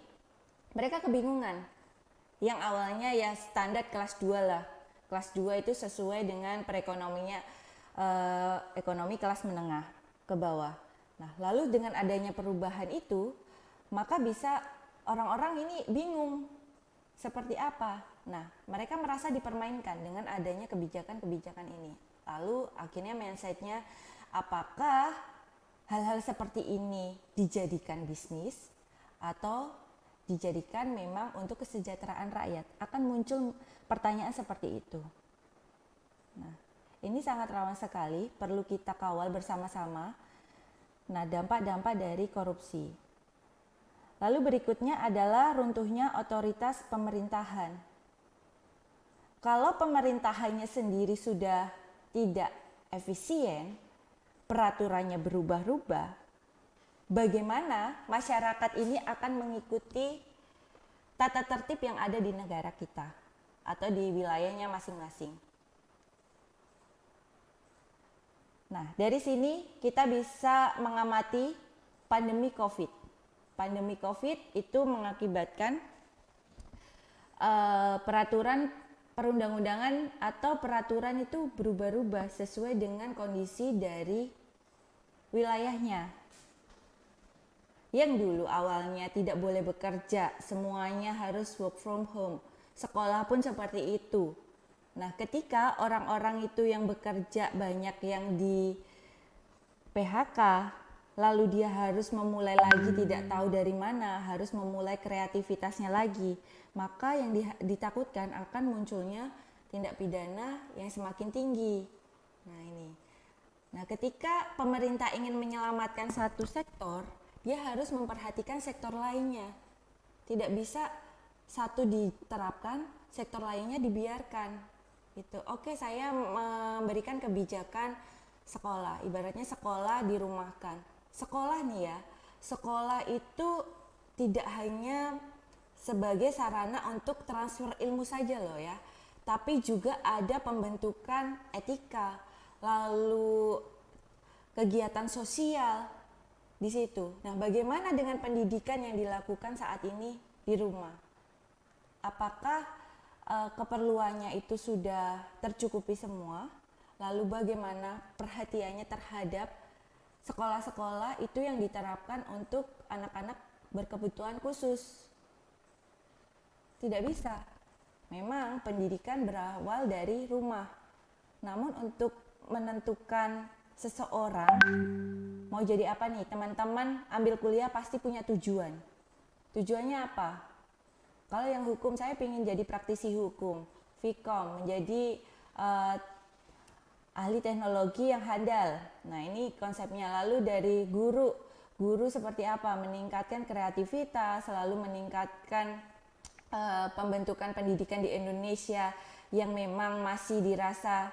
mereka kebingungan. Yang awalnya ya standar kelas 2 lah. Kelas 2 itu sesuai dengan perekonominya, ekonomi kelas menengah ke bawah. Nah, lalu dengan adanya perubahan itu, maka bisa orang-orang ini bingung seperti apa. Nah, mereka merasa dipermainkan dengan adanya kebijakan-kebijakan ini. Lalu akhirnya mindsetnya, apakah hal-hal seperti ini dijadikan bisnis atau dijadikan memang untuk kesejahteraan rakyat? Akan muncul pertanyaan seperti itu. Nah, ini sangat rawan sekali, perlu kita kawal bersama-sama. Nah, dampak-dampak dari korupsi. Lalu berikutnya adalah runtuhnya otoritas pemerintahan. Kalau pemerintahannya sendiri sudah tidak efisien, peraturannya berubah-ubah, bagaimana masyarakat ini akan mengikuti tata tertib yang ada di negara kita atau di wilayahnya masing-masing. Nah, dari sini kita bisa mengamati pandemi COVID. Pandemi COVID itu mengakibatkan peraturan perundang-undangan atau peraturan itu berubah-ubah sesuai dengan kondisi dari wilayahnya. Yang dulu awalnya tidak boleh bekerja, semuanya harus work from home. Sekolah pun seperti itu. Nah, ketika orang-orang itu yang bekerja banyak yang di PHK, lalu dia harus memulai lagi tidak tahu dari mana, harus memulai kreativitasnya lagi, maka yang ditakutkan akan munculnya tindak pidana yang semakin tinggi. Nah, ini. Nah, ketika pemerintah ingin menyelamatkan satu sektor, dia harus memperhatikan sektor lainnya. Tidak bisa satu diterapkan, sektor lainnya dibiarkan. Gitu. Oke, saya memberikan kebijakan sekolah, ibaratnya sekolah dirumahkan. Sekolah nih ya, sekolah itu tidak hanya sebagai sarana untuk transfer ilmu saja loh ya, tapi juga ada pembentukan etika, lalu kegiatan sosial di situ. Nah, bagaimana dengan pendidikan yang dilakukan saat ini di rumah? Apakah keperluannya itu sudah tercukupi semua? Lalu bagaimana perhatiannya terhadap sekolah-sekolah itu yang diterapkan untuk anak-anak berkebutuhan khusus? Tidak bisa. Memang pendidikan berawal dari rumah. Namun untuk menentukan seseorang mau jadi apa nih, teman-teman ambil kuliah pasti punya tujuan. Tujuannya apa? Kalau yang hukum, saya ingin jadi praktisi hukum, Vkom, menjadi ahli teknologi yang handal. Nah, ini konsepnya. Lalu dari guru seperti apa? Meningkatkan kreativitas, selalu meningkatkan pembentukan pendidikan di Indonesia yang memang masih dirasa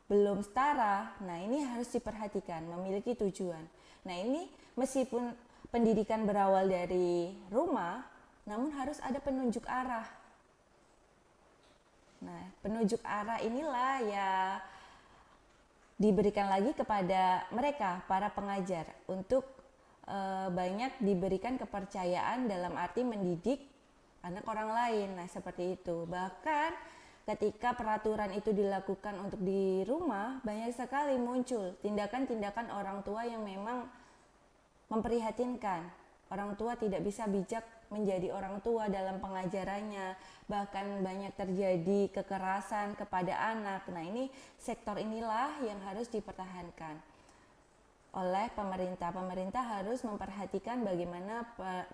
belum setara. Nah, ini harus diperhatikan, memiliki tujuan. Nah, ini meskipun pendidikan berawal dari rumah, namun harus ada penunjuk arah. Nah, penunjuk arah inilah ya diberikan lagi kepada mereka, para pengajar, untuk banyak diberikan kepercayaan dalam arti mendidik anak orang lain. Nah, seperti itu. Bahkan ketika peraturan itu dilakukan untuk di rumah, banyak sekali muncul tindakan-tindakan orang tua yang memang memprihatinkan. Orang tua tidak bisa bijak menjadi orang tua dalam pengajarannya, bahkan banyak terjadi kekerasan kepada anak. Nah, ini sektor inilah yang harus dipertahankan. oleh pemerintah. Pemerintah harus memperhatikan bagaimana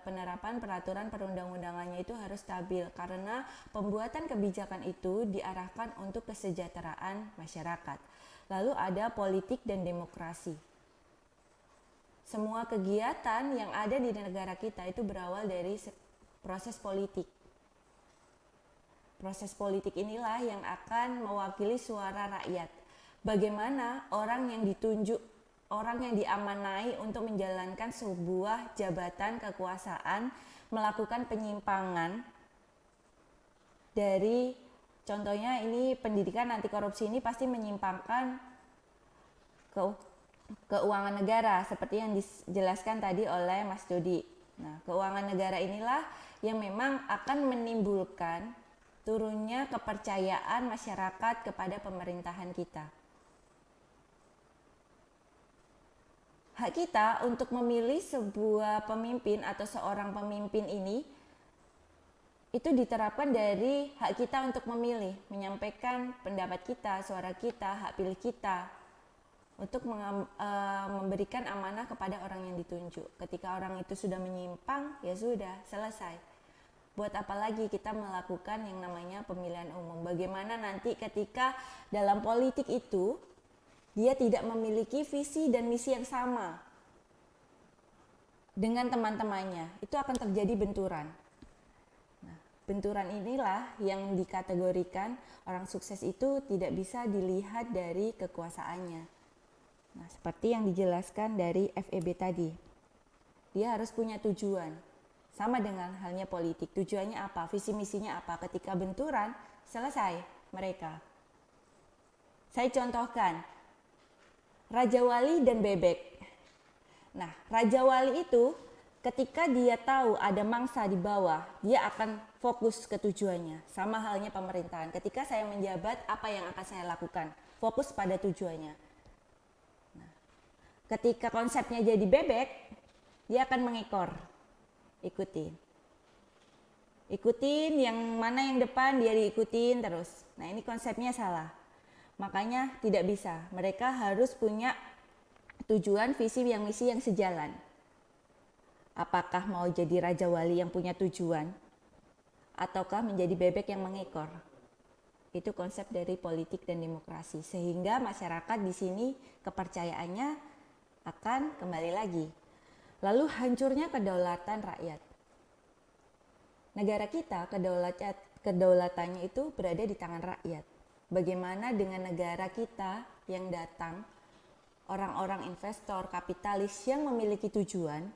penerapan peraturan perundang-undangannya itu harus stabil, karena pembuatan kebijakan itu diarahkan untuk kesejahteraan masyarakat. Lalu ada politik dan demokrasi. Semua kegiatan yang ada di negara kita itu berawal dari proses politik. Proses politik inilah yang akan mewakili suara rakyat. Bagaimana orang yang ditunjuk, orang yang diamanai untuk menjalankan sebuah jabatan kekuasaan melakukan penyimpangan dari, contohnya ini pendidikan anti korupsi ini pasti menyimpangkan keuangan negara seperti yang dijelaskan tadi oleh Mas Dodi. Nah, keuangan negara inilah yang memang akan menimbulkan turunnya kepercayaan masyarakat kepada pemerintahan kita. Hak kita untuk memilih sebuah pemimpin atau seorang pemimpin ini itu diterapkan dari hak kita untuk memilih, menyampaikan pendapat kita, suara kita, hak pilih kita untuk memberikan amanah kepada orang yang ditunjuk. Ketika orang itu sudah menyimpang, ya sudah, selesai. Buat apa lagi kita melakukan yang namanya pemilihan umum? Bagaimana nanti ketika dalam politik itu dia tidak memiliki visi dan misi yang sama dengan teman-temannya, itu akan terjadi benturan. Nah, benturan inilah yang dikategorikan orang sukses itu tidak bisa dilihat dari kekuasaannya. Nah, seperti yang dijelaskan dari FEB tadi, dia harus punya tujuan. Sama dengan halnya politik, tujuannya apa, visi misinya apa. Ketika benturan, selesai mereka. Saya contohkan, Raja Wali dan bebek. Nah, Raja Wali itu ketika dia tahu ada mangsa di bawah, dia akan fokus ke tujuannya. Sama halnya pemerintahan. Ketika saya menjabat, apa yang akan saya lakukan? Fokus pada tujuannya. Nah, ketika konsepnya jadi bebek, dia akan mengekor. Ikutin yang mana yang depan, dia diikutin terus. Nah, ini konsepnya salah. Makanya tidak bisa. Mereka harus punya tujuan, visi, yang misi yang sejalan. Apakah mau jadi Raja Wali yang punya tujuan, ataukah menjadi bebek yang mengekor? Itu konsep dari politik dan demokrasi. Sehingga masyarakat di sini kepercayaannya akan kembali lagi. Lalu hancurnya kedaulatan rakyat. Negara kita kedaulatannya itu berada di tangan rakyat. Bagaimana dengan negara kita yang datang, orang-orang investor, kapitalis yang memiliki tujuan,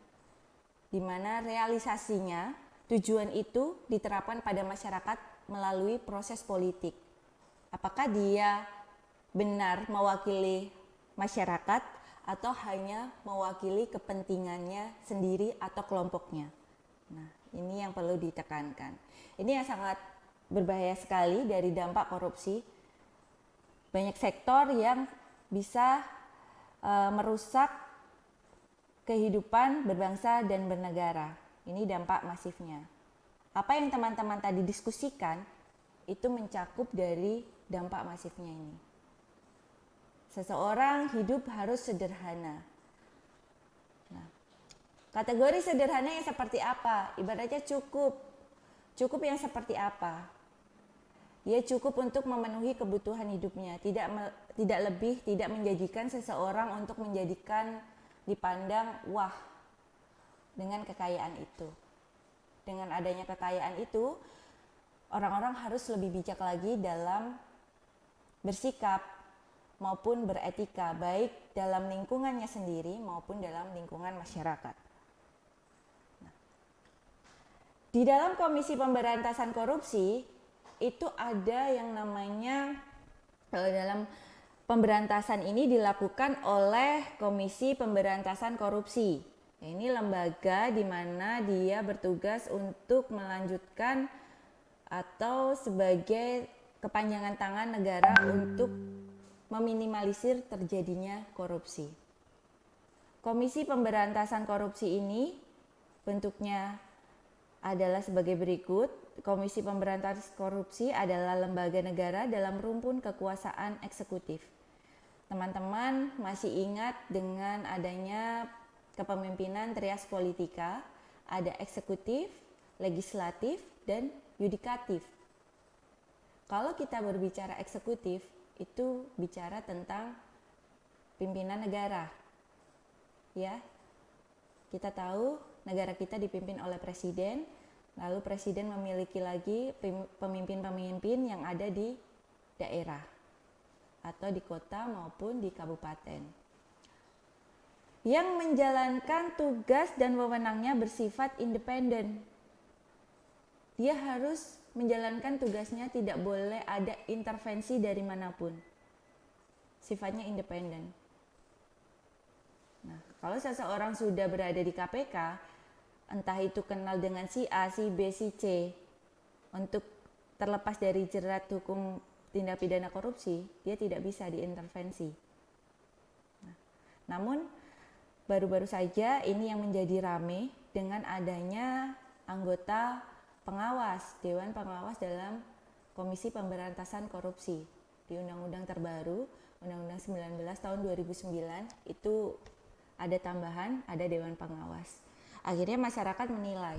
di mana realisasinya tujuan itu diterapkan pada masyarakat melalui proses politik. Apakah dia benar mewakili masyarakat atau hanya mewakili kepentingannya sendiri atau kelompoknya? Nah, ini yang perlu ditekankan. Ini yang sangat berbahaya sekali dari dampak korupsi. Banyak sektor yang bisa merusak kehidupan berbangsa dan bernegara. Ini dampak masifnya. Apa yang teman-teman tadi diskusikan itu mencakup dari dampak masifnya ini. Seseorang hidup harus sederhana. Nah, kategori sederhana yang seperti apa? Ibaratnya cukup yang seperti apa? Dia cukup untuk memenuhi kebutuhan hidupnya, tidak lebih, tidak menjadikan seseorang untuk menjadikan dipandang wah dengan kekayaan itu. Dengan adanya kekayaan itu, orang-orang harus lebih bijak lagi dalam bersikap maupun beretika, baik dalam lingkungannya sendiri maupun dalam lingkungan masyarakat. Nah, di dalam Komisi Pemberantasan Korupsi itu ada yang namanya, dalam pemberantasan ini dilakukan oleh Komisi Pemberantasan Korupsi. Ini lembaga di mana dia bertugas untuk melanjutkan atau sebagai kepanjangan tangan negara untuk meminimalisir terjadinya korupsi. Komisi Pemberantasan Korupsi ini bentuknya adalah sebagai berikut. Komisi Pemberantasan Korupsi adalah lembaga negara dalam rumpun kekuasaan eksekutif. Teman-teman masih ingat dengan adanya kepemimpinan trias politika, ada eksekutif, legislatif, dan yudikatif. Kalau kita berbicara eksekutif, itu bicara tentang pimpinan negara. Ya, kita tahu negara kita dipimpin oleh presiden, lalu presiden memiliki lagi pemimpin-pemimpin yang ada di daerah atau di kota maupun di kabupaten. Yang menjalankan tugas dan wewenangnya bersifat independen. Dia harus menjalankan tugasnya, tidak boleh ada intervensi dari manapun. Sifatnya independen. Nah, kalau seseorang sudah berada di KPK, entah itu kenal dengan si A, si B, si C, untuk terlepas dari jerat hukum tindak pidana korupsi, dia tidak bisa diintervensi. Nah, namun baru-baru saja ini yang menjadi rame dengan adanya anggota pengawas, Dewan Pengawas dalam Komisi Pemberantasan Korupsi. Di Undang-Undang terbaru, Undang-Undang 19 tahun 2009, itu ada tambahan, ada Dewan Pengawas. Akhirnya masyarakat menilai,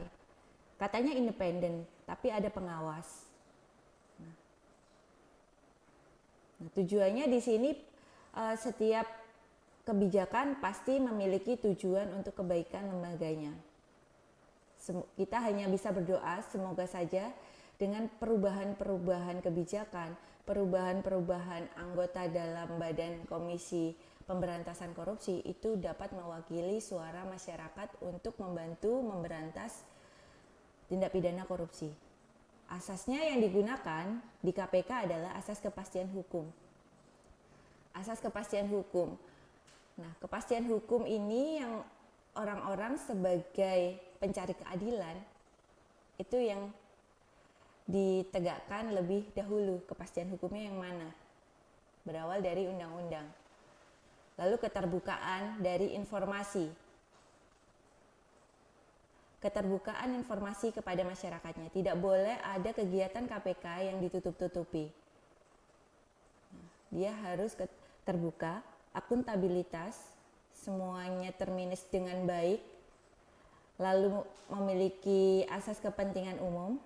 katanya independen, tapi ada pengawas. Nah, tujuannya di sini setiap kebijakan pasti memiliki tujuan untuk kebaikan lembaganya. Kita hanya bisa berdoa semoga saja dengan perubahan-perubahan kebijakan, perubahan-perubahan anggota dalam badan Komisi Pemberantasan Korupsi itu dapat mewakili suara masyarakat untuk membantu memberantas tindak pidana korupsi. Asasnya yang digunakan di KPK adalah asas kepastian hukum. Asas kepastian hukum. Nah, kepastian hukum ini yang orang-orang sebagai pencari keadilan itu yang ditegakkan lebih dahulu. Kepastian hukumnya yang mana? Berawal dari undang-undang. Lalu keterbukaan dari informasi. Keterbukaan informasi kepada masyarakatnya. Tidak boleh ada kegiatan KPK yang ditutup-tutupi. Dia harus terbuka, akuntabilitas, semuanya termanage dengan baik, lalu memiliki asas kepentingan umum.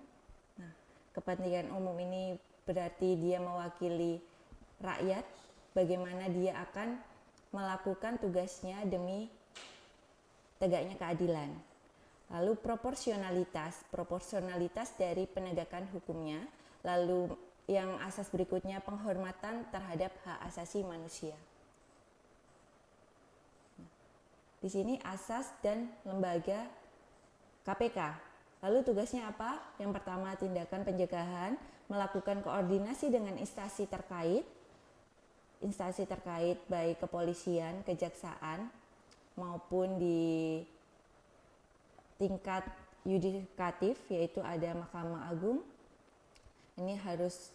Nah, kepentingan umum ini berarti dia mewakili rakyat, bagaimana dia akan melakukan tugasnya demi tegaknya keadilan. Lalu proporsionalitas dari penegakan hukumnya. Lalu yang asas berikutnya penghormatan terhadap hak asasi manusia. Di sini asas dan lembaga KPK. Lalu tugasnya apa? Yang pertama tindakan pencegahan, melakukan koordinasi dengan instansi terkait baik kepolisian, kejaksaan maupun di tingkat yudikatif, yaitu ada Mahkamah Agung. Ini harus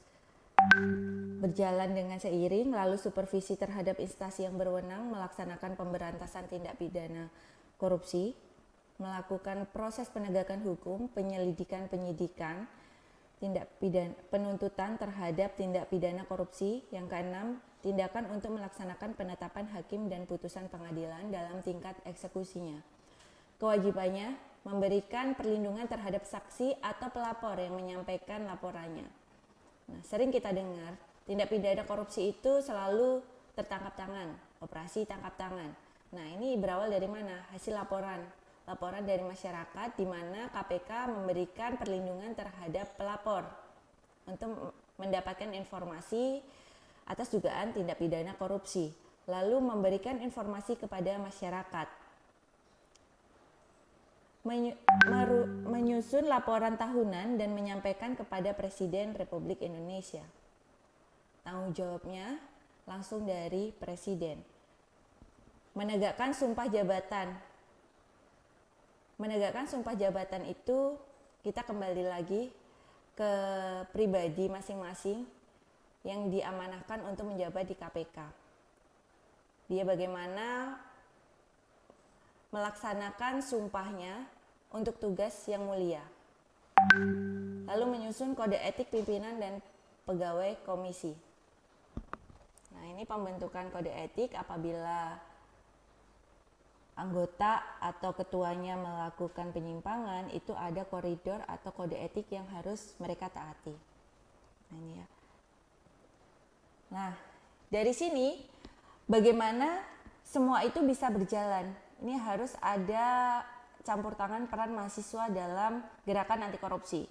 berjalan dengan seiring, lalu supervisi terhadap instansi yang berwenang melaksanakan pemberantasan tindak pidana korupsi, melakukan proses penegakan hukum, penyelidikan, penyidikan, tindak pidana, penuntutan terhadap tindak pidana korupsi. Yang keenam, tindakan untuk melaksanakan penetapan hakim dan putusan pengadilan dalam tingkat eksekusinya. Kewajibannya memberikan perlindungan terhadap saksi atau pelapor yang menyampaikan laporannya. Nah, sering kita dengar tindak pidana korupsi itu selalu tertangkap tangan, operasi tangkap tangan. Nah, ini berawal dari mana? Hasil laporan dari masyarakat di mana KPK memberikan perlindungan terhadap pelapor untuk mendapatkan informasi atas dugaan tindak pidana korupsi, lalu memberikan informasi kepada masyarakat. Menyusun laporan tahunan dan menyampaikan kepada Presiden Republik Indonesia. Tanggung jawabnya langsung dari Presiden. Menegakkan sumpah jabatan. Menegakkan sumpah jabatan itu kita kembali lagi ke pribadi masing-masing yang diamanahkan untuk menjabat di KPK. Dia bagaimana melaksanakan sumpahnya untuk tugas yang mulia. Lalu menyusun kode etik pimpinan dan pegawai komisi. Nah, ini pembentukan kode etik apabila anggota atau ketuanya melakukan penyimpangan, itu ada koridor atau kode etik yang harus mereka taati. Nah, ini ya. Nah, dari sini bagaimana semua itu bisa berjalan? Ini harus ada campur tangan peran mahasiswa dalam gerakan anti korupsi.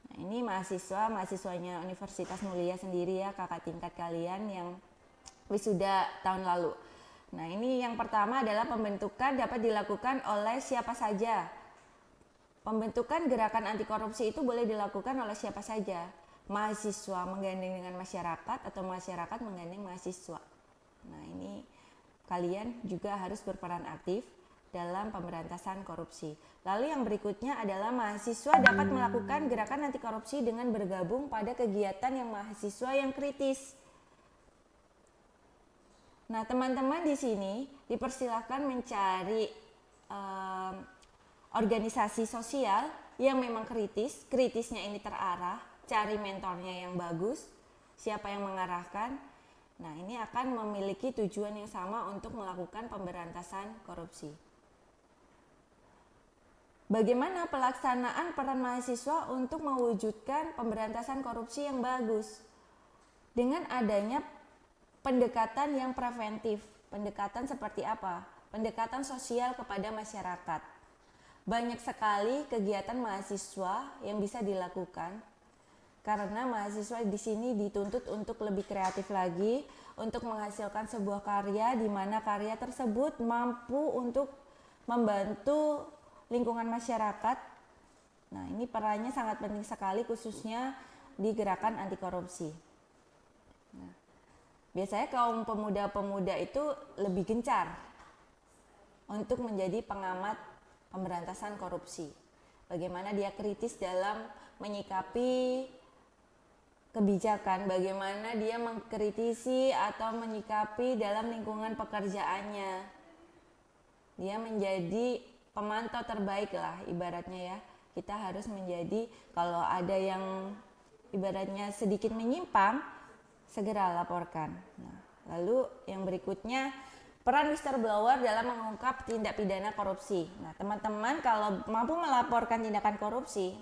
Nah, ini mahasiswanya Universitas Mulia sendiri ya, kakak tingkat kalian yang wisuda tahun lalu. Nah, ini yang pertama adalah pembentukan dapat dilakukan oleh siapa saja. Pembentukan gerakan anti korupsi itu boleh dilakukan oleh siapa saja. Mahasiswa menggandeng dengan masyarakat atau masyarakat menggandeng mahasiswa. Nah, ini kalian juga harus berperan aktif dalam pemberantasan korupsi. Lalu yang berikutnya adalah mahasiswa dapat melakukan gerakan anti korupsi dengan bergabung pada kegiatan yang mahasiswa yang kritis. Nah, teman-teman di sini dipersilakan mencari organisasi sosial yang memang kritisnya ini terarah, cari mentornya yang bagus, siapa yang mengarahkan. Nah, ini akan memiliki tujuan yang sama untuk melakukan pemberantasan korupsi. Bagaimana pelaksanaan peran mahasiswa untuk mewujudkan pemberantasan korupsi yang bagus? Dengan adanya pendekatan yang preventif. Pendekatan seperti apa? Pendekatan sosial kepada masyarakat. Banyak sekali kegiatan mahasiswa yang bisa dilakukan karena mahasiswa di sini dituntut untuk lebih kreatif lagi untuk menghasilkan sebuah karya di mana karya tersebut mampu untuk membantu lingkungan masyarakat. Nah, ini perannya sangat penting sekali khususnya di gerakan anti korupsi. Nah, biasanya kaum pemuda-pemuda itu lebih gencar untuk menjadi pengamat pemberantasan korupsi. Bagaimana dia kritis dalam menyikapi kebijakan, bagaimana dia mengkritisi atau menyikapi dalam lingkungan pekerjaannya. Dia menjadi pemantau terbaik lah ibaratnya ya. Kita harus menjadi, kalau ada yang ibaratnya sedikit menyimpang, segera laporkan. Nah, lalu yang berikutnya, peran whistleblower dalam mengungkap tindak pidana korupsi. Nah, teman-teman kalau mampu melaporkan tindakan korupsi,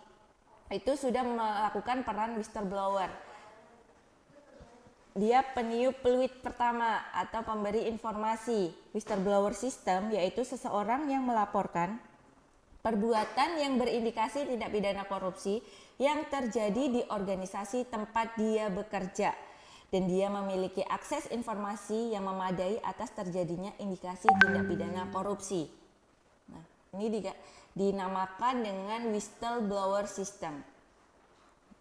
itu sudah melakukan peran whistleblower. Dia peniup peluit pertama atau pemberi informasi. Whistleblower system yaitu seseorang yang melaporkan perbuatan yang berindikasi tindak pidana korupsi yang terjadi di organisasi tempat dia bekerja. Dan dia memiliki akses informasi yang memadai atas terjadinya indikasi tindak pidana korupsi. Nah, ini dinamakan dengan whistleblower system.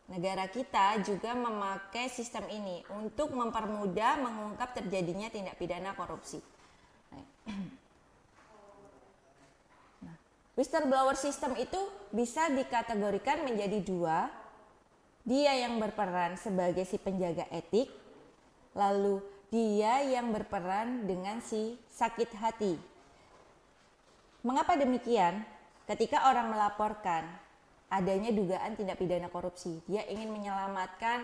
Negara kita juga memakai sistem ini untuk mempermudah mengungkap terjadinya tindak pidana korupsi. Nah, whistleblower system itu bisa dikategorikan menjadi dua. Dia yang berperan sebagai si penjaga etik, lalu dia yang berperan dengan si sakit hati. Mengapa demikian? Ketika orang melaporkan adanya dugaan tindak pidana korupsi, dia ingin menyelamatkan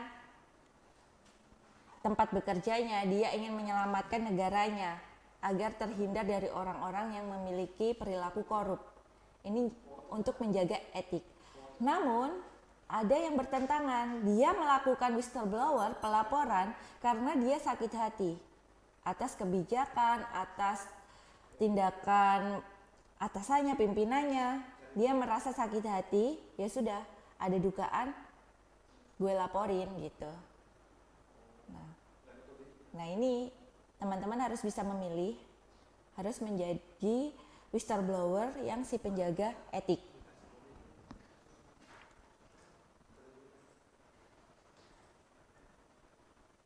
tempat bekerjanya, dia ingin menyelamatkan negaranya agar terhindar dari orang-orang yang memiliki perilaku korup. Ini untuk menjaga etik. Namun ada yang bertentangan, dia melakukan whistleblower, pelaporan karena dia sakit hati atas kebijakan, atas tindakan atasannya, pimpinannya. Dia merasa sakit hati, ya sudah, ada dugaan, gue laporin gitu. Nah, ini teman-teman harus bisa memilih, harus menjadi whistleblower yang si penjaga etik.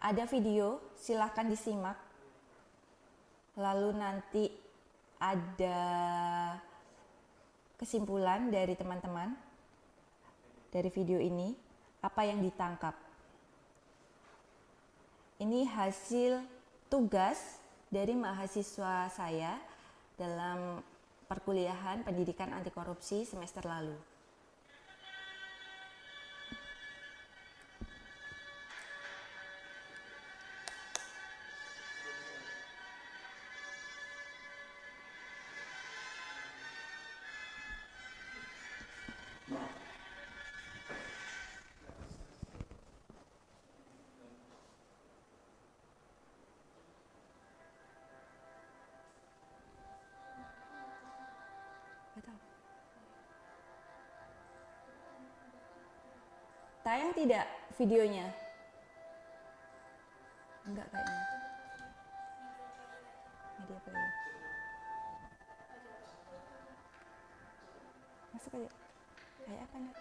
Ada video, silahkan disimak. Lalu nanti ada kesimpulan dari teman-teman dari video ini, apa yang ditangkap. Ini hasil tugas dari mahasiswa saya dalam perkuliahan pendidikan anti korupsi semester lalu. Tayang tidak videonya? Enggak kayaknya. Media player. Masuk aja. Kayak apa nih?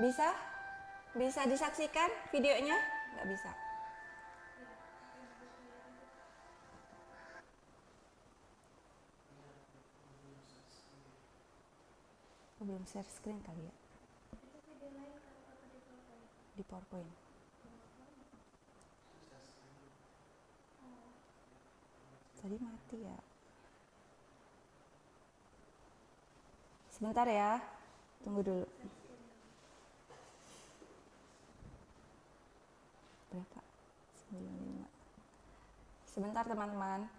Bisa? Bisa disaksikan videonya? Enggak bisa. Oh, belum share screen kali ya? Di PowerPoint. Tadi mati ya. Sebentar ya. Tunggu dulu. Berapa? 95. Sebentar teman-teman.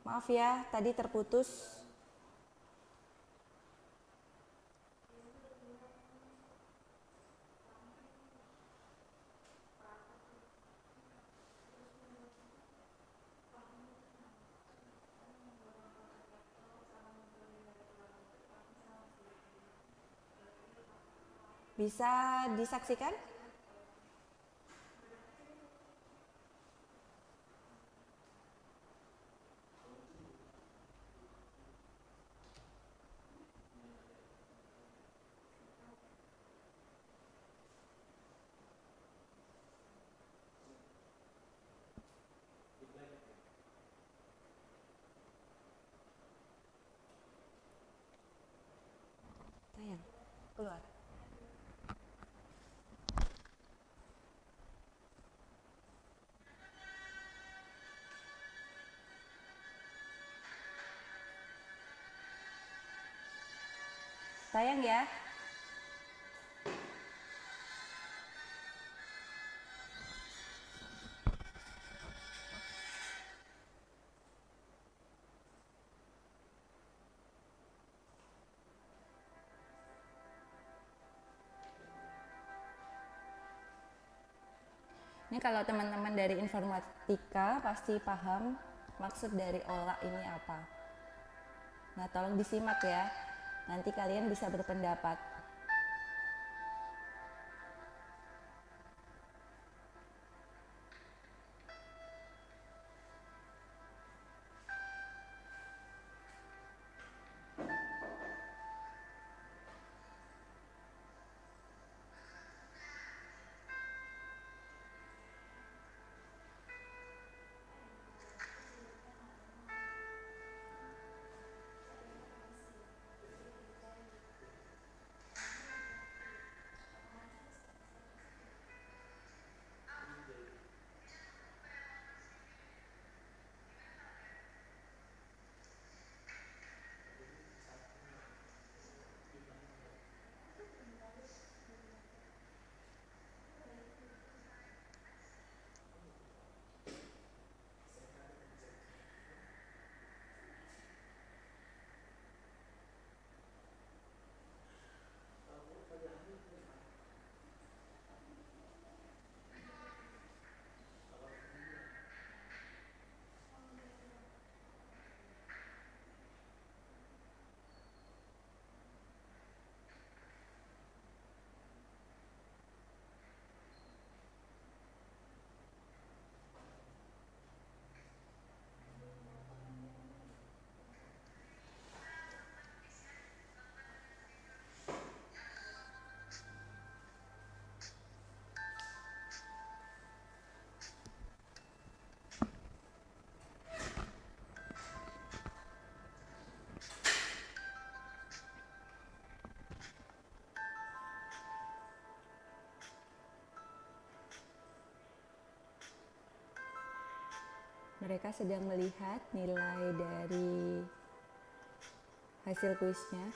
Maaf ya, tadi terputus. Bisa disaksikan? Tayang. Keluar. Tayang ya. Ini kalau teman-teman dari informatika pasti paham maksud dari olah ini apa. Nah, tolong disimak ya. Nanti kalian bisa berpendapat. Mereka sedang melihat nilai dari hasil kuisnya.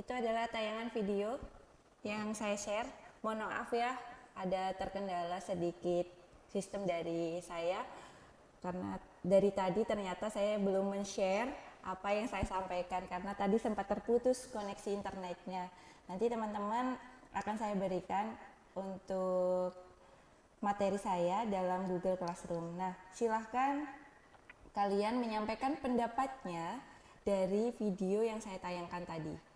Itu adalah tayangan video yang saya share. Mohon maaf ya, ada terkendala sedikit sistem dari saya karena dari tadi ternyata saya belum men-share apa yang saya sampaikan karena tadi sempat terputus koneksi internetnya. Nanti teman-teman akan saya berikan untuk materi saya dalam Google Classroom. Nah, silahkan kalian menyampaikan pendapatnya dari video yang saya tayangkan tadi.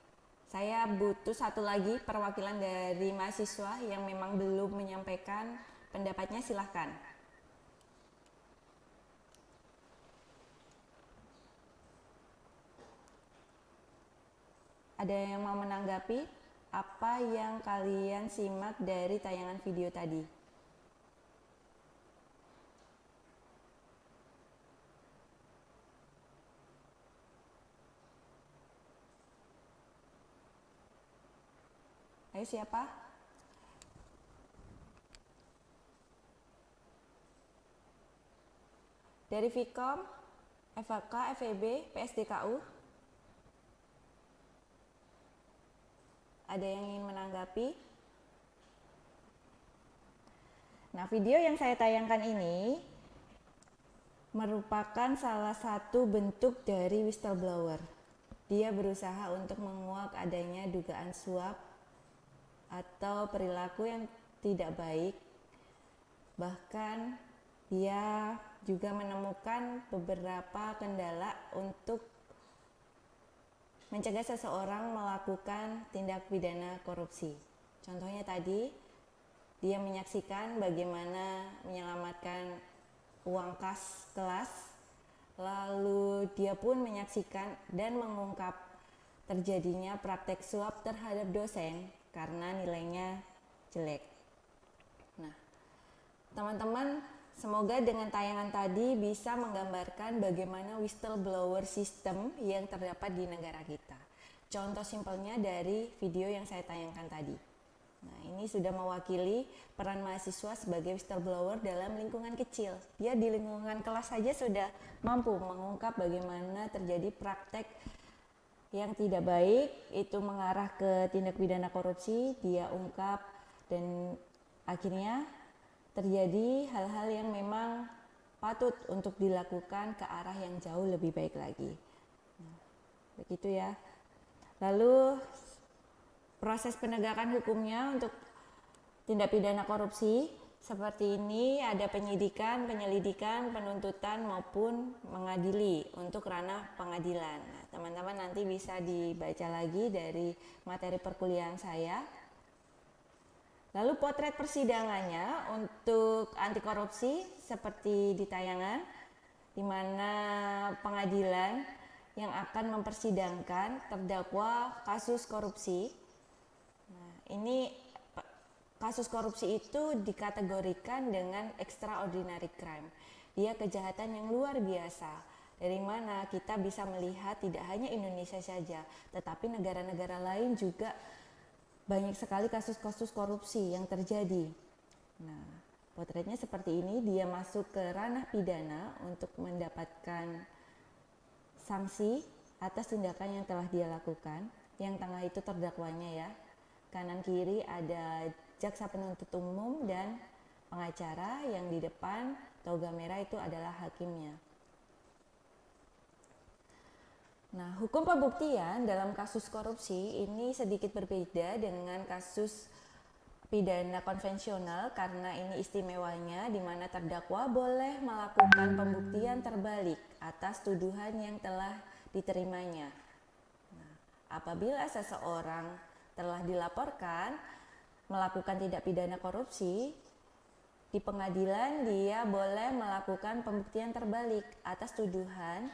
Saya butuh satu lagi perwakilan dari mahasiswa yang memang belum menyampaikan pendapatnya, silahkan. Ada yang mau menanggapi apa yang kalian simak dari tayangan video tadi? Ayo siapa? Dari Vkom, FHK, FEB, PSDKU? Ada yang ingin menanggapi? Nah, video yang saya tayangkan ini merupakan salah satu bentuk dari whistleblower. Dia berusaha untuk menguak adanya dugaan suap atau perilaku yang tidak baik. Bahkan dia juga menemukan beberapa kendala untuk mencegah seseorang melakukan tindak pidana korupsi. Contohnya tadi, dia menyaksikan bagaimana menyelamatkan uang kas kelas, lalu dia pun menyaksikan dan mengungkap terjadinya praktek suap terhadap dosen karena nilainya jelek. Nah, teman-teman, semoga dengan tayangan tadi bisa menggambarkan bagaimana whistleblower system yang terdapat di negara kita. Contoh simpelnya dari video yang saya tayangkan tadi. Nah, ini sudah mewakili peran mahasiswa sebagai whistleblower dalam lingkungan kecil. Dia di lingkungan kelas saja sudah mampu mengungkap bagaimana terjadi praktek yang tidak baik, itu mengarah ke tindak pidana korupsi, dia ungkap dan akhirnya terjadi hal-hal yang memang patut untuk dilakukan ke arah yang jauh lebih baik lagi. Nah, begitu ya. Lalu proses penegakan hukumnya untuk tindak pidana korupsi seperti ini ada penyidikan, penyelidikan, penuntutan maupun mengadili untuk ranah pengadilan. Nah, teman-teman nanti bisa dibaca lagi dari materi perkuliahan saya. Lalu potret persidangannya untuk anti korupsi seperti di tayangan, di mana pengadilan yang akan mempersidangkan terdakwa kasus korupsi. Nah, ini kasus korupsi itu dikategorikan dengan extraordinary crime. Dia kejahatan yang luar biasa. Dari mana kita bisa melihat tidak hanya Indonesia saja, tetapi negara-negara lain juga banyak sekali kasus-kasus korupsi yang terjadi. Nah, potretnya seperti ini, dia masuk ke ranah pidana untuk mendapatkan sanksi atas tindakan yang telah dia lakukan. Yang tengah itu terdakwanya ya. Kanan kiri ada jaksa penuntut umum dan pengacara, yang di depan toga merah itu adalah hakimnya. Nah, hukum pembuktian dalam kasus korupsi ini sedikit berbeda dengan kasus pidana konvensional karena ini istimewanya di mana terdakwa boleh melakukan pembuktian terbalik atas tuduhan yang telah diterimanya. Nah, apabila seseorang telah dilaporkan melakukan tindak pidana korupsi, di pengadilan dia boleh melakukan pembuktian terbalik atas tuduhan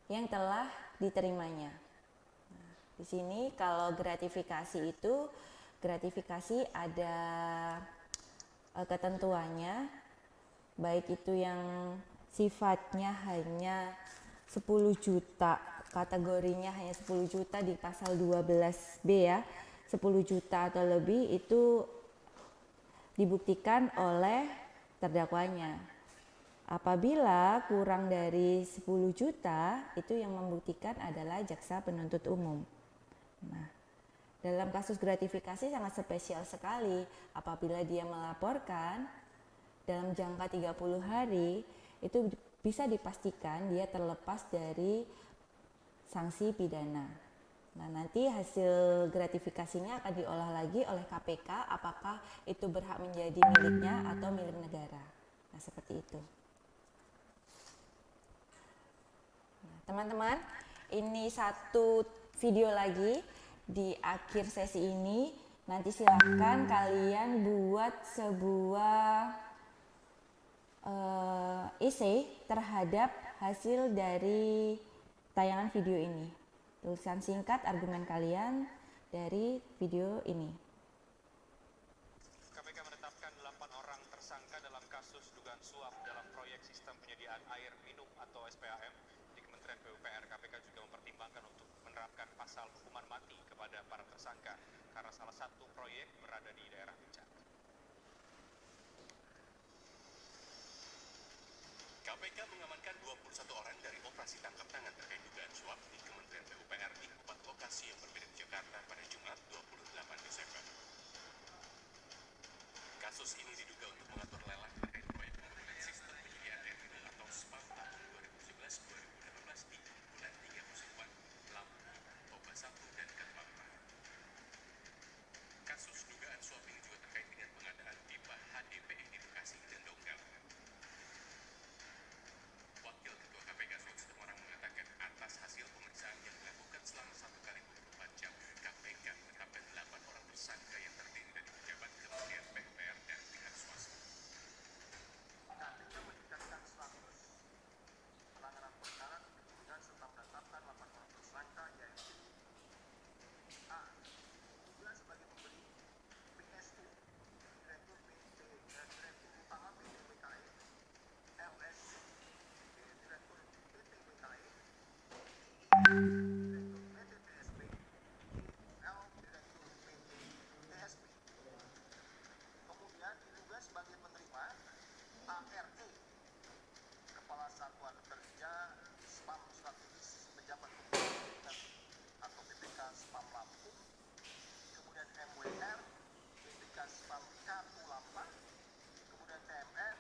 yang telah diterimanya. Nah, di sini kalau gratifikasi itu, gratifikasi ada ketentuannya, baik itu yang sifatnya hanya 10 juta, kategorinya hanya 10 juta di pasal 12B ya, 10 juta atau lebih itu dibuktikan oleh terdakwanya. Apabila kurang dari 10 juta, itu yang membuktikan adalah jaksa penuntut umum. Nah, Dalam kasus gratifikasi sangat spesial sekali apabila dia melaporkan dalam jangka 30 hari, itu bisa dipastikan dia terlepas dari sanksi pidana. Nah, nanti hasil gratifikasinya akan diolah lagi oleh KPK apakah itu berhak menjadi miliknya atau milik negara. Nah, seperti itu. Nah, teman-teman, ini satu video lagi di akhir sesi ini. Nanti silahkan kalian buat sebuah essay terhadap hasil dari tayangan video ini. Tulisan singkat argumen kalian dari video ini. KPK menetapkan 8 orang tersangka dalam kasus dugaan suap dalam proyek sistem penyediaan air minum atau SPAM di Kementerian PUPR. KPK juga mempertimbangkan untuk menerapkan pasal hukuman mati kepada para tersangka karena salah satu proyek berada di daerah bencana. KPK mengamankan 21 orang dari operasi tangkap tangan terkait dugaan suap di Kementerian PUPR di 4 lokasi yang berbeda di Jakarta pada Jumat 28 Desember. Kasus ini diduga untuk mengatur lelang terkait proyek pembangunan sistem penyediaan air minum atau SPAM tahun 2011-2018 di bulan 3 Musimpan, Lampung, Toba 1, dan Kalimantan. Kasus dugaan suap ini juga terkait dengan pengadaan pipa HDPE di Bekasi dan Donggala. Wakil Ketua KPK Sulawesi Situmorang mengatakan atas hasil pemeriksaan yang dilakukan selama 1 kali 24 jam, KPK menetapkan 8 orang tersangka yang terdiri dari pejabat Kementerian PUPR dan pihak swasta. KPK meningkatkan status penanganan perkara dengan serta menetapkan 8 orang tersangka yaitu A. Diduga sebagai pemberi PSU, Direktur Utama PT BKE, LS, Direktur PT BKE, Direktur PT TSP, L, Direktur PT TSP. Kemudian diduga sebagai penerima ARE, Kepala Satuan Kerja SPAM Strategis Pejabat Pembangunan atau PPK SPAM Lampung, kemudian MWR, PPK SPAM Katulampa, kemudian TMR,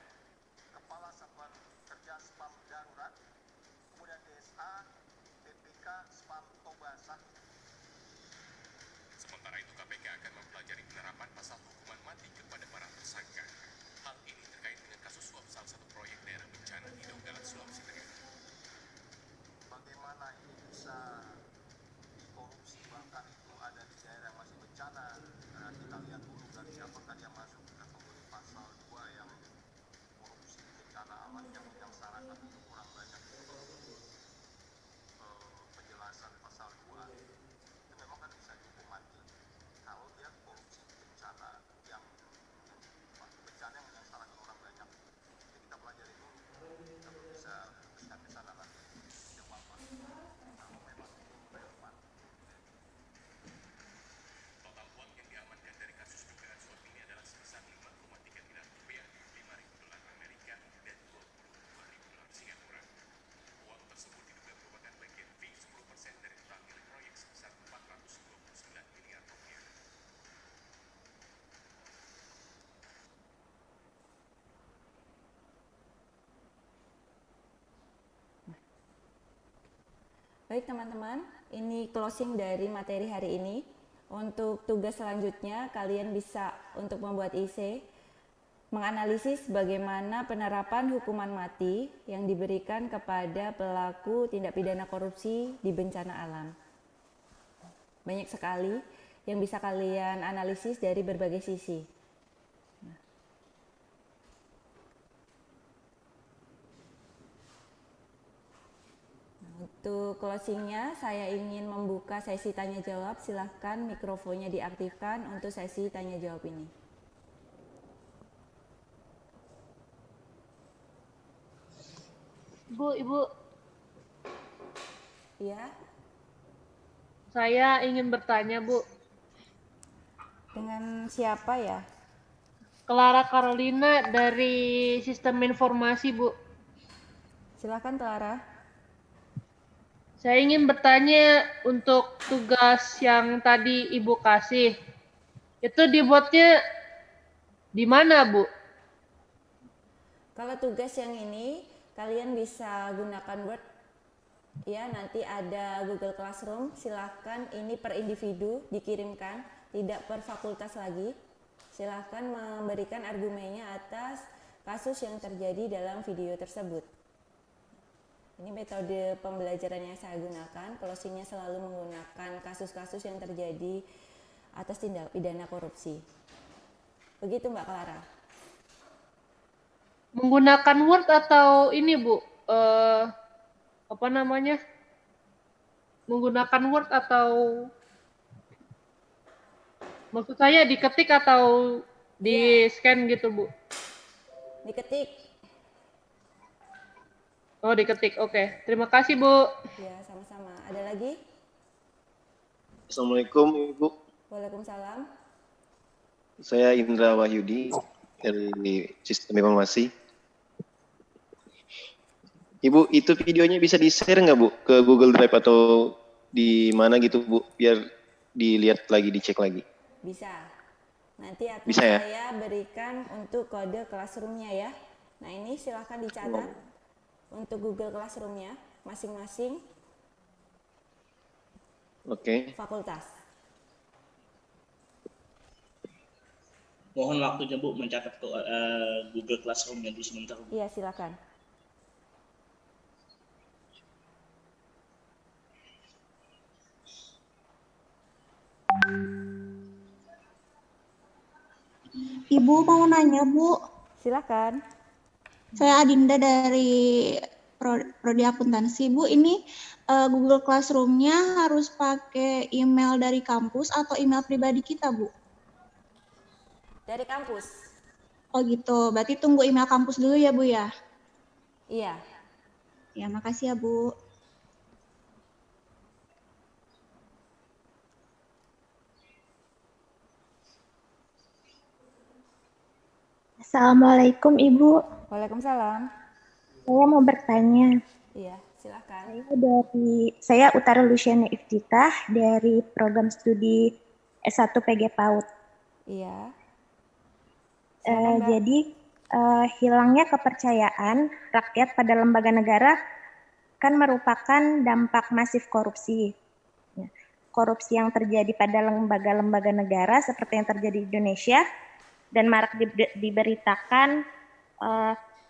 Kepala Satuan Kerja SPAM Darurat, kemudian DSA, PPK SPAM Toba 1. Sementara itu KPK akan mempelajari penerapan pasal hukuman mati kepada para tersangka. Hal ini terkait dengan kasus suap salah satu proyek daerah bencana di Donggala, Sulawesi Tengah. Bagaimana ini bisa dikorupsi bahkan itu ada di daerah yang masih bencana? Nah, kita lihat dulu dari siapakah yang masuk ke kategori pasal 2 yang korupsi bencana alam yang menyengsarakan itu kurang banyak. Penjelasan pasal 2 itu memang kan bisa dihukum mati kalau dia korupsi bencana yang menyengsarakan orang banyak. Jadi kita pelajari dulu, kita bisa lihat di sana nanti jawaban kalau memang itu relevan. Total uang yang diamankan dari kasus dugaan suap ini adalah sebesar 5,3 miliar rupiah, 5.000 dolar Amerika dan 22.000 dolar Singapura. Uang tersebut diduga merupakan bagian fee 10% dari total nilai proyek sebesar 429 miliar rupiah. Baik teman-teman, ini closing dari materi hari ini. Untuk tugas selanjutnya, kalian bisa untuk membuat essay menganalisis bagaimana penerapan hukuman mati yang diberikan kepada pelaku tindak pidana korupsi di bencana alam. Banyak sekali yang bisa kalian analisis dari berbagai sisi. Untuk closingnya, saya ingin membuka sesi tanya jawab. Silahkan mikrofonnya diaktifkan untuk sesi tanya jawab ini. Ibu, Ya, saya ingin bertanya, Bu. dengan siapa ya? Clara Carolina dari Sistem Informasi, Bu. Silahkan Clara. Saya ingin bertanya untuk tugas yang tadi Ibu kasih. Itu dibuatnya di mana, Bu? Kalau tugas yang ini kalian bisa gunakan Word ya, nanti ada Google Classroom, silahkan ini per individu dikirimkan, tidak per fakultas lagi. Silahkan memberikan argumennya atas kasus yang terjadi dalam video tersebut. Ini metode pembelajaran yang saya gunakan, closingnya selalu menggunakan kasus-kasus yang terjadi atas tindak pidana korupsi. Begitu Mbak Clara. Menggunakan Word atau ini, Bu? Apa namanya? Menggunakan Word atau maksud saya diketik atau di scan gitu, Bu? Diketik. Oh, diketik. Oke. Terima kasih, Bu. Ya, sama-sama. Ada lagi? Assalamualaikum Ibu, Waalaikumsalam. saya Indra Wahyudi dari Sistem Informasi. Ibu, itu videonya bisa di-share nggak Bu ke Google Drive atau di mana gitu Bu, biar dilihat lagi, dicek lagi. Bisa. Nanti akan Bisa ya? saya berikan untuk kode Classroom-nya ya. Nah, ini silahkan dicatat untuk Google Classroom-nya masing-masing Oke. fakultas. Mohon waktunya Bu mencatat ke Google Classroom-nya dulu sebentar. Iya, silakan. Ibu mau nanya, Bu. Silakan. Saya Adinda dari Prodi Akuntansi. Bu, ini Google Classroom-nya harus pakai email dari kampus atau email pribadi kita, Bu? Dari kampus. Oh gitu, berarti tunggu email kampus dulu ya, Bu ya? Iya. Ya, makasih ya, Bu. Assalamualaikum Ibu, Waalaikumsalam. saya mau bertanya. Iya, silakan. Saya Utara Luciana Iftitah dari program studi S1 PG PAUD. Iya. Silakan, Mbak. Jadi hilangnya kepercayaan rakyat pada lembaga negara kan merupakan dampak masif korupsi. Ya, korupsi yang terjadi pada lembaga-lembaga negara seperti yang terjadi di Indonesia dan marak diberitakan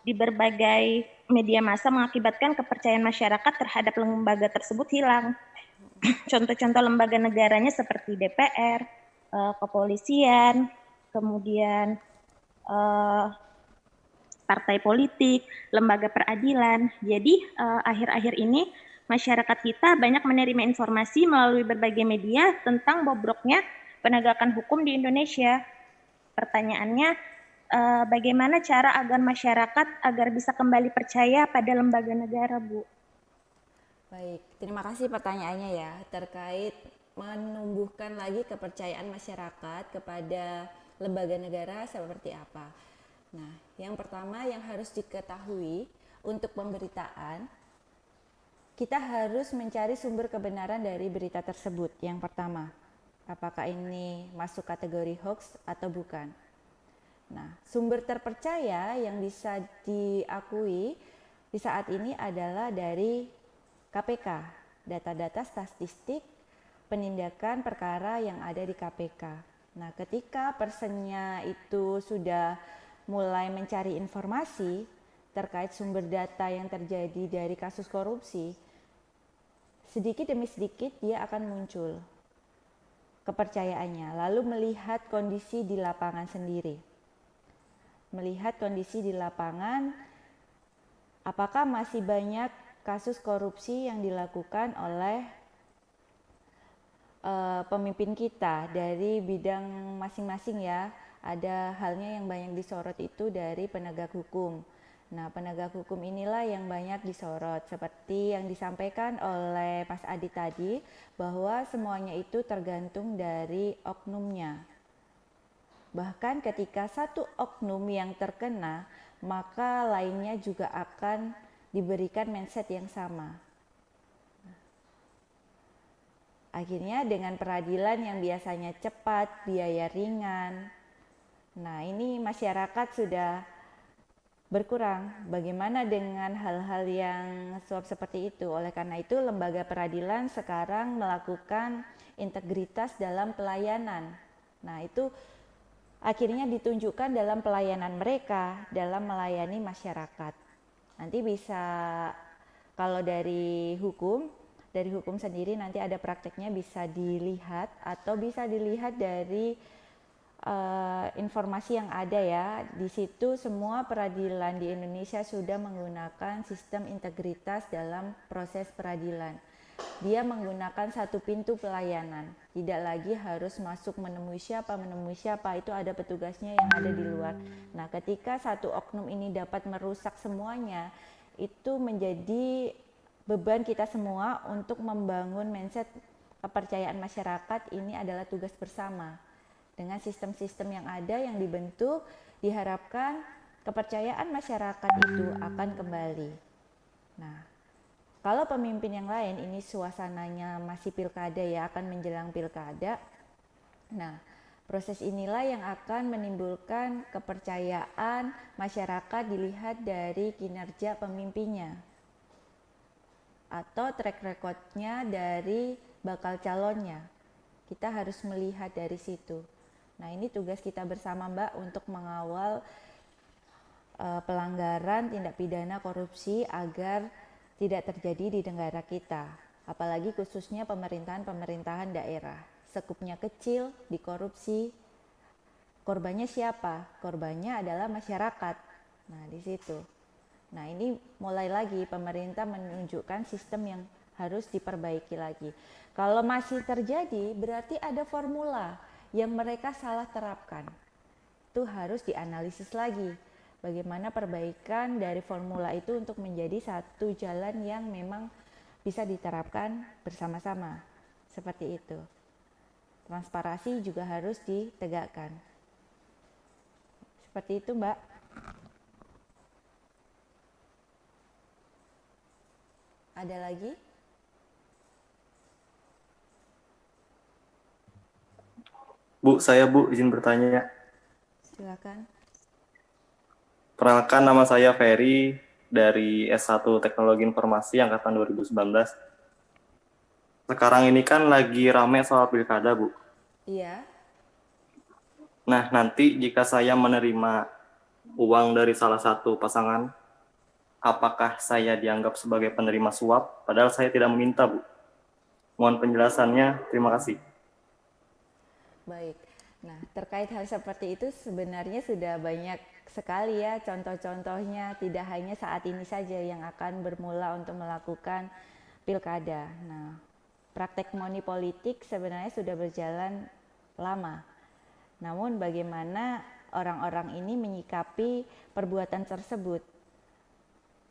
di berbagai media massa mengakibatkan kepercayaan masyarakat terhadap lembaga tersebut hilang. Contoh-contoh lembaga negaranya seperti DPR, kepolisian, kemudian partai politik, lembaga peradilan. Jadi akhir-akhir ini masyarakat kita banyak menerima informasi melalui berbagai media tentang bobroknya penegakan hukum di Indonesia. Pertanyaannya, bagaimana cara agar masyarakat agar bisa kembali percaya pada lembaga negara, Bu? Baik, terima kasih pertanyaannya ya, terkait menumbuhkan lagi kepercayaan masyarakat kepada lembaga negara seperti apa. Nah, yang pertama yang harus diketahui untuk pemberitaan, kita harus mencari sumber kebenaran dari berita tersebut. Yang pertama, apakah ini masuk kategori hoax atau bukan. Nah, sumber terpercaya yang bisa diakui di saat ini adalah dari KPK, data-data statistik penindakan perkara yang ada di KPK. Nah, ketika personnya itu sudah mulai mencari informasi terkait sumber data yang terjadi dari kasus korupsi, sedikit demi sedikit dia akan muncul kepercayaannya, lalu melihat kondisi di lapangan sendiri. Melihat kondisi di lapangan, apakah masih banyak kasus korupsi yang dilakukan oleh pemimpin kita dari bidang masing-masing ya. Ada halnya yang banyak disorot itu dari penegak hukum. Nah, penegak hukum inilah yang banyak disorot, seperti yang disampaikan oleh Mas Adi tadi, bahwa semuanya itu tergantung dari oknumnya. Bahkan ketika satu oknum yang terkena, maka lainnya juga akan diberikan mindset yang sama. Akhirnya dengan peradilan yang biasanya cepat, biaya ringan. Nah, ini masyarakat sudah berkurang. Bagaimana dengan hal-hal yang suap seperti itu? Oleh karena itu, lembaga peradilan sekarang melakukan integritas dalam pelayanan. Nah, itu akhirnya ditunjukkan dalam pelayanan mereka dalam melayani masyarakat. Nanti bisa, kalau dari hukum sendiri nanti ada prakteknya, bisa dilihat atau bisa dilihat dari informasi yang ada ya. Di situ semua peradilan di Indonesia sudah menggunakan sistem integritas dalam proses peradilan. Dia menggunakan satu pintu pelayanan, tidak lagi harus masuk menemui siapa, itu ada petugasnya yang ada di luar. Nah, ketika satu oknum ini dapat merusak semuanya, itu menjadi beban kita semua untuk membangun mindset kepercayaan masyarakat. Ini adalah tugas bersama. Dengan sistem-sistem yang ada yang dibentuk, diharapkan kepercayaan masyarakat itu akan kembali. Nah, kalau pemimpin yang lain, ini suasananya masih pilkada ya, akan menjelang pilkada. Nah, proses inilah yang akan menimbulkan kepercayaan masyarakat dilihat dari kinerja pemimpinnya atau track recordnya dari bakal calonnya. Kita harus melihat dari situ. Nah, ini tugas kita bersama Mbak untuk mengawal pelanggaran tindak pidana korupsi agar tidak terjadi di negara kita. Apalagi khususnya pemerintahan daerah. Sekupnya kecil, dikorupsi. Korbannya siapa? Korbannya adalah masyarakat. Nah, di situ. Nah, ini mulai lagi pemerintah menunjukkan sistem yang harus diperbaiki lagi. Kalau masih terjadi, berarti ada formula yang mereka salah terapkan. Itu harus dianalisis lagi. Bagaimana perbaikan dari formula itu untuk menjadi satu jalan yang memang bisa diterapkan bersama-sama. Seperti itu. Transparansi juga harus ditegakkan. Seperti itu, Mbak. Ada lagi? Bu, saya Bu, izin bertanya. Silakan. Perkenalkan, nama saya Ferry dari S1 Teknologi Informasi Angkatan 2019. Sekarang ini kan lagi rame soal pilkada, Bu. Iya. Nah, nanti jika saya menerima uang dari salah satu pasangan, apakah saya dianggap sebagai penerima suap? Padahal saya tidak meminta, Bu. Mohon penjelasannya, terima kasih. Baik. Nah, terkait hal seperti itu sebenarnya sudah banyak sekali ya contoh-contohnya, tidak hanya saat ini saja yang akan bermula untuk melakukan pilkada. Nah, praktek money politik sebenarnya sudah berjalan lama. Namun bagaimana orang-orang ini menyikapi perbuatan tersebut?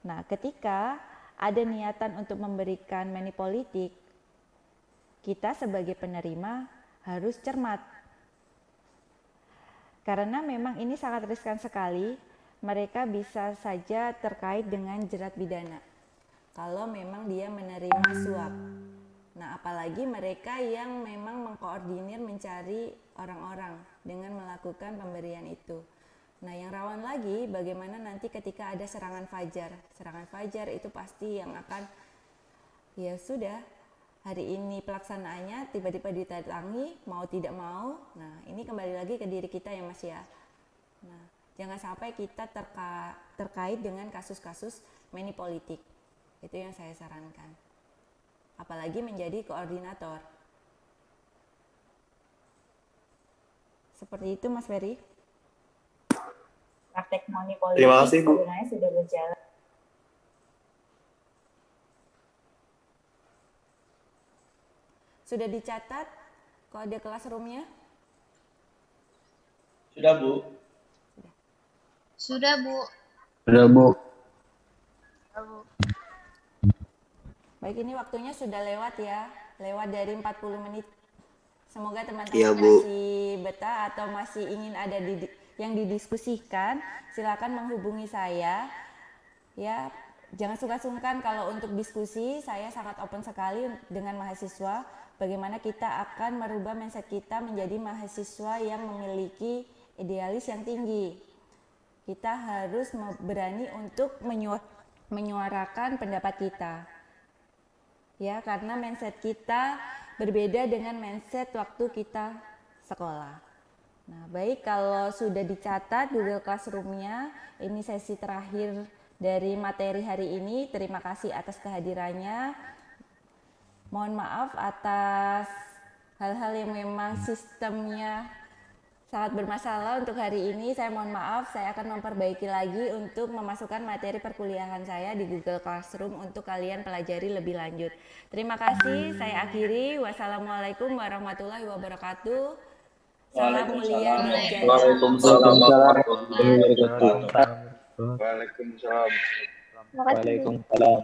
Nah, ketika ada niatan untuk memberikan money politik, kita sebagai penerima harus cermat. Karena memang ini sangat riskan sekali, mereka bisa saja terkait dengan jerat pidana. Kalau memang dia menerima suap. Nah, apalagi mereka yang memang mengkoordinir mencari orang-orang dengan melakukan pemberian itu. Nah, yang rawan lagi bagaimana nanti ketika ada serangan fajar. Serangan fajar itu pasti yang akan, ya sudah, hari ini pelaksanaannya tiba-tiba didatangi, mau tidak mau. Nah, ini kembali lagi ke diri kita ya Mas ya. Nah, jangan sampai kita terkait dengan kasus-kasus money politik. Itu yang saya sarankan. Apalagi menjadi koordinator. Seperti itu Mas Ferry. Praktek money politik Terima kasih, Bu. sebenarnya sudah berjalan. Sudah dicatat kode classroom-nya? Sudah, Bu. Sudah, Bu. Sudah, Bu. Baik, ini waktunya sudah lewat ya. Lewat dari 40 menit. Semoga teman-teman Iya, Bu. masih betah atau masih ingin ada yang didiskusikan. Silakan menghubungi saya. Ya, jangan sungkan-sungkan kalau untuk diskusi. Saya sangat open sekali dengan mahasiswa. Bagaimana kita akan merubah mindset kita menjadi mahasiswa yang memiliki idealis yang tinggi. Kita harus berani untuk menyuarakan pendapat kita. Ya, karena mindset kita berbeda dengan mindset waktu kita sekolah. Nah, baik, kalau sudah dicatat Google Classroom-nya, ini sesi terakhir dari materi hari ini. Terima kasih atas kehadirannya. Mohon maaf atas hal-hal yang memang sistemnya sangat bermasalah untuk hari ini. Saya mohon maaf, saya akan memperbaiki lagi untuk memasukkan materi perkuliahan saya di Google Classroom untuk kalian pelajari lebih lanjut. Terima kasih, saya akhiri. Wassalamualaikum warahmatullahi wabarakatuh. Salam mulia dan jaya. Waalaikumsalam warahmatullahi wabarakatuh. Waalaikumsalam. Terima kasih. Waalaikumsalam.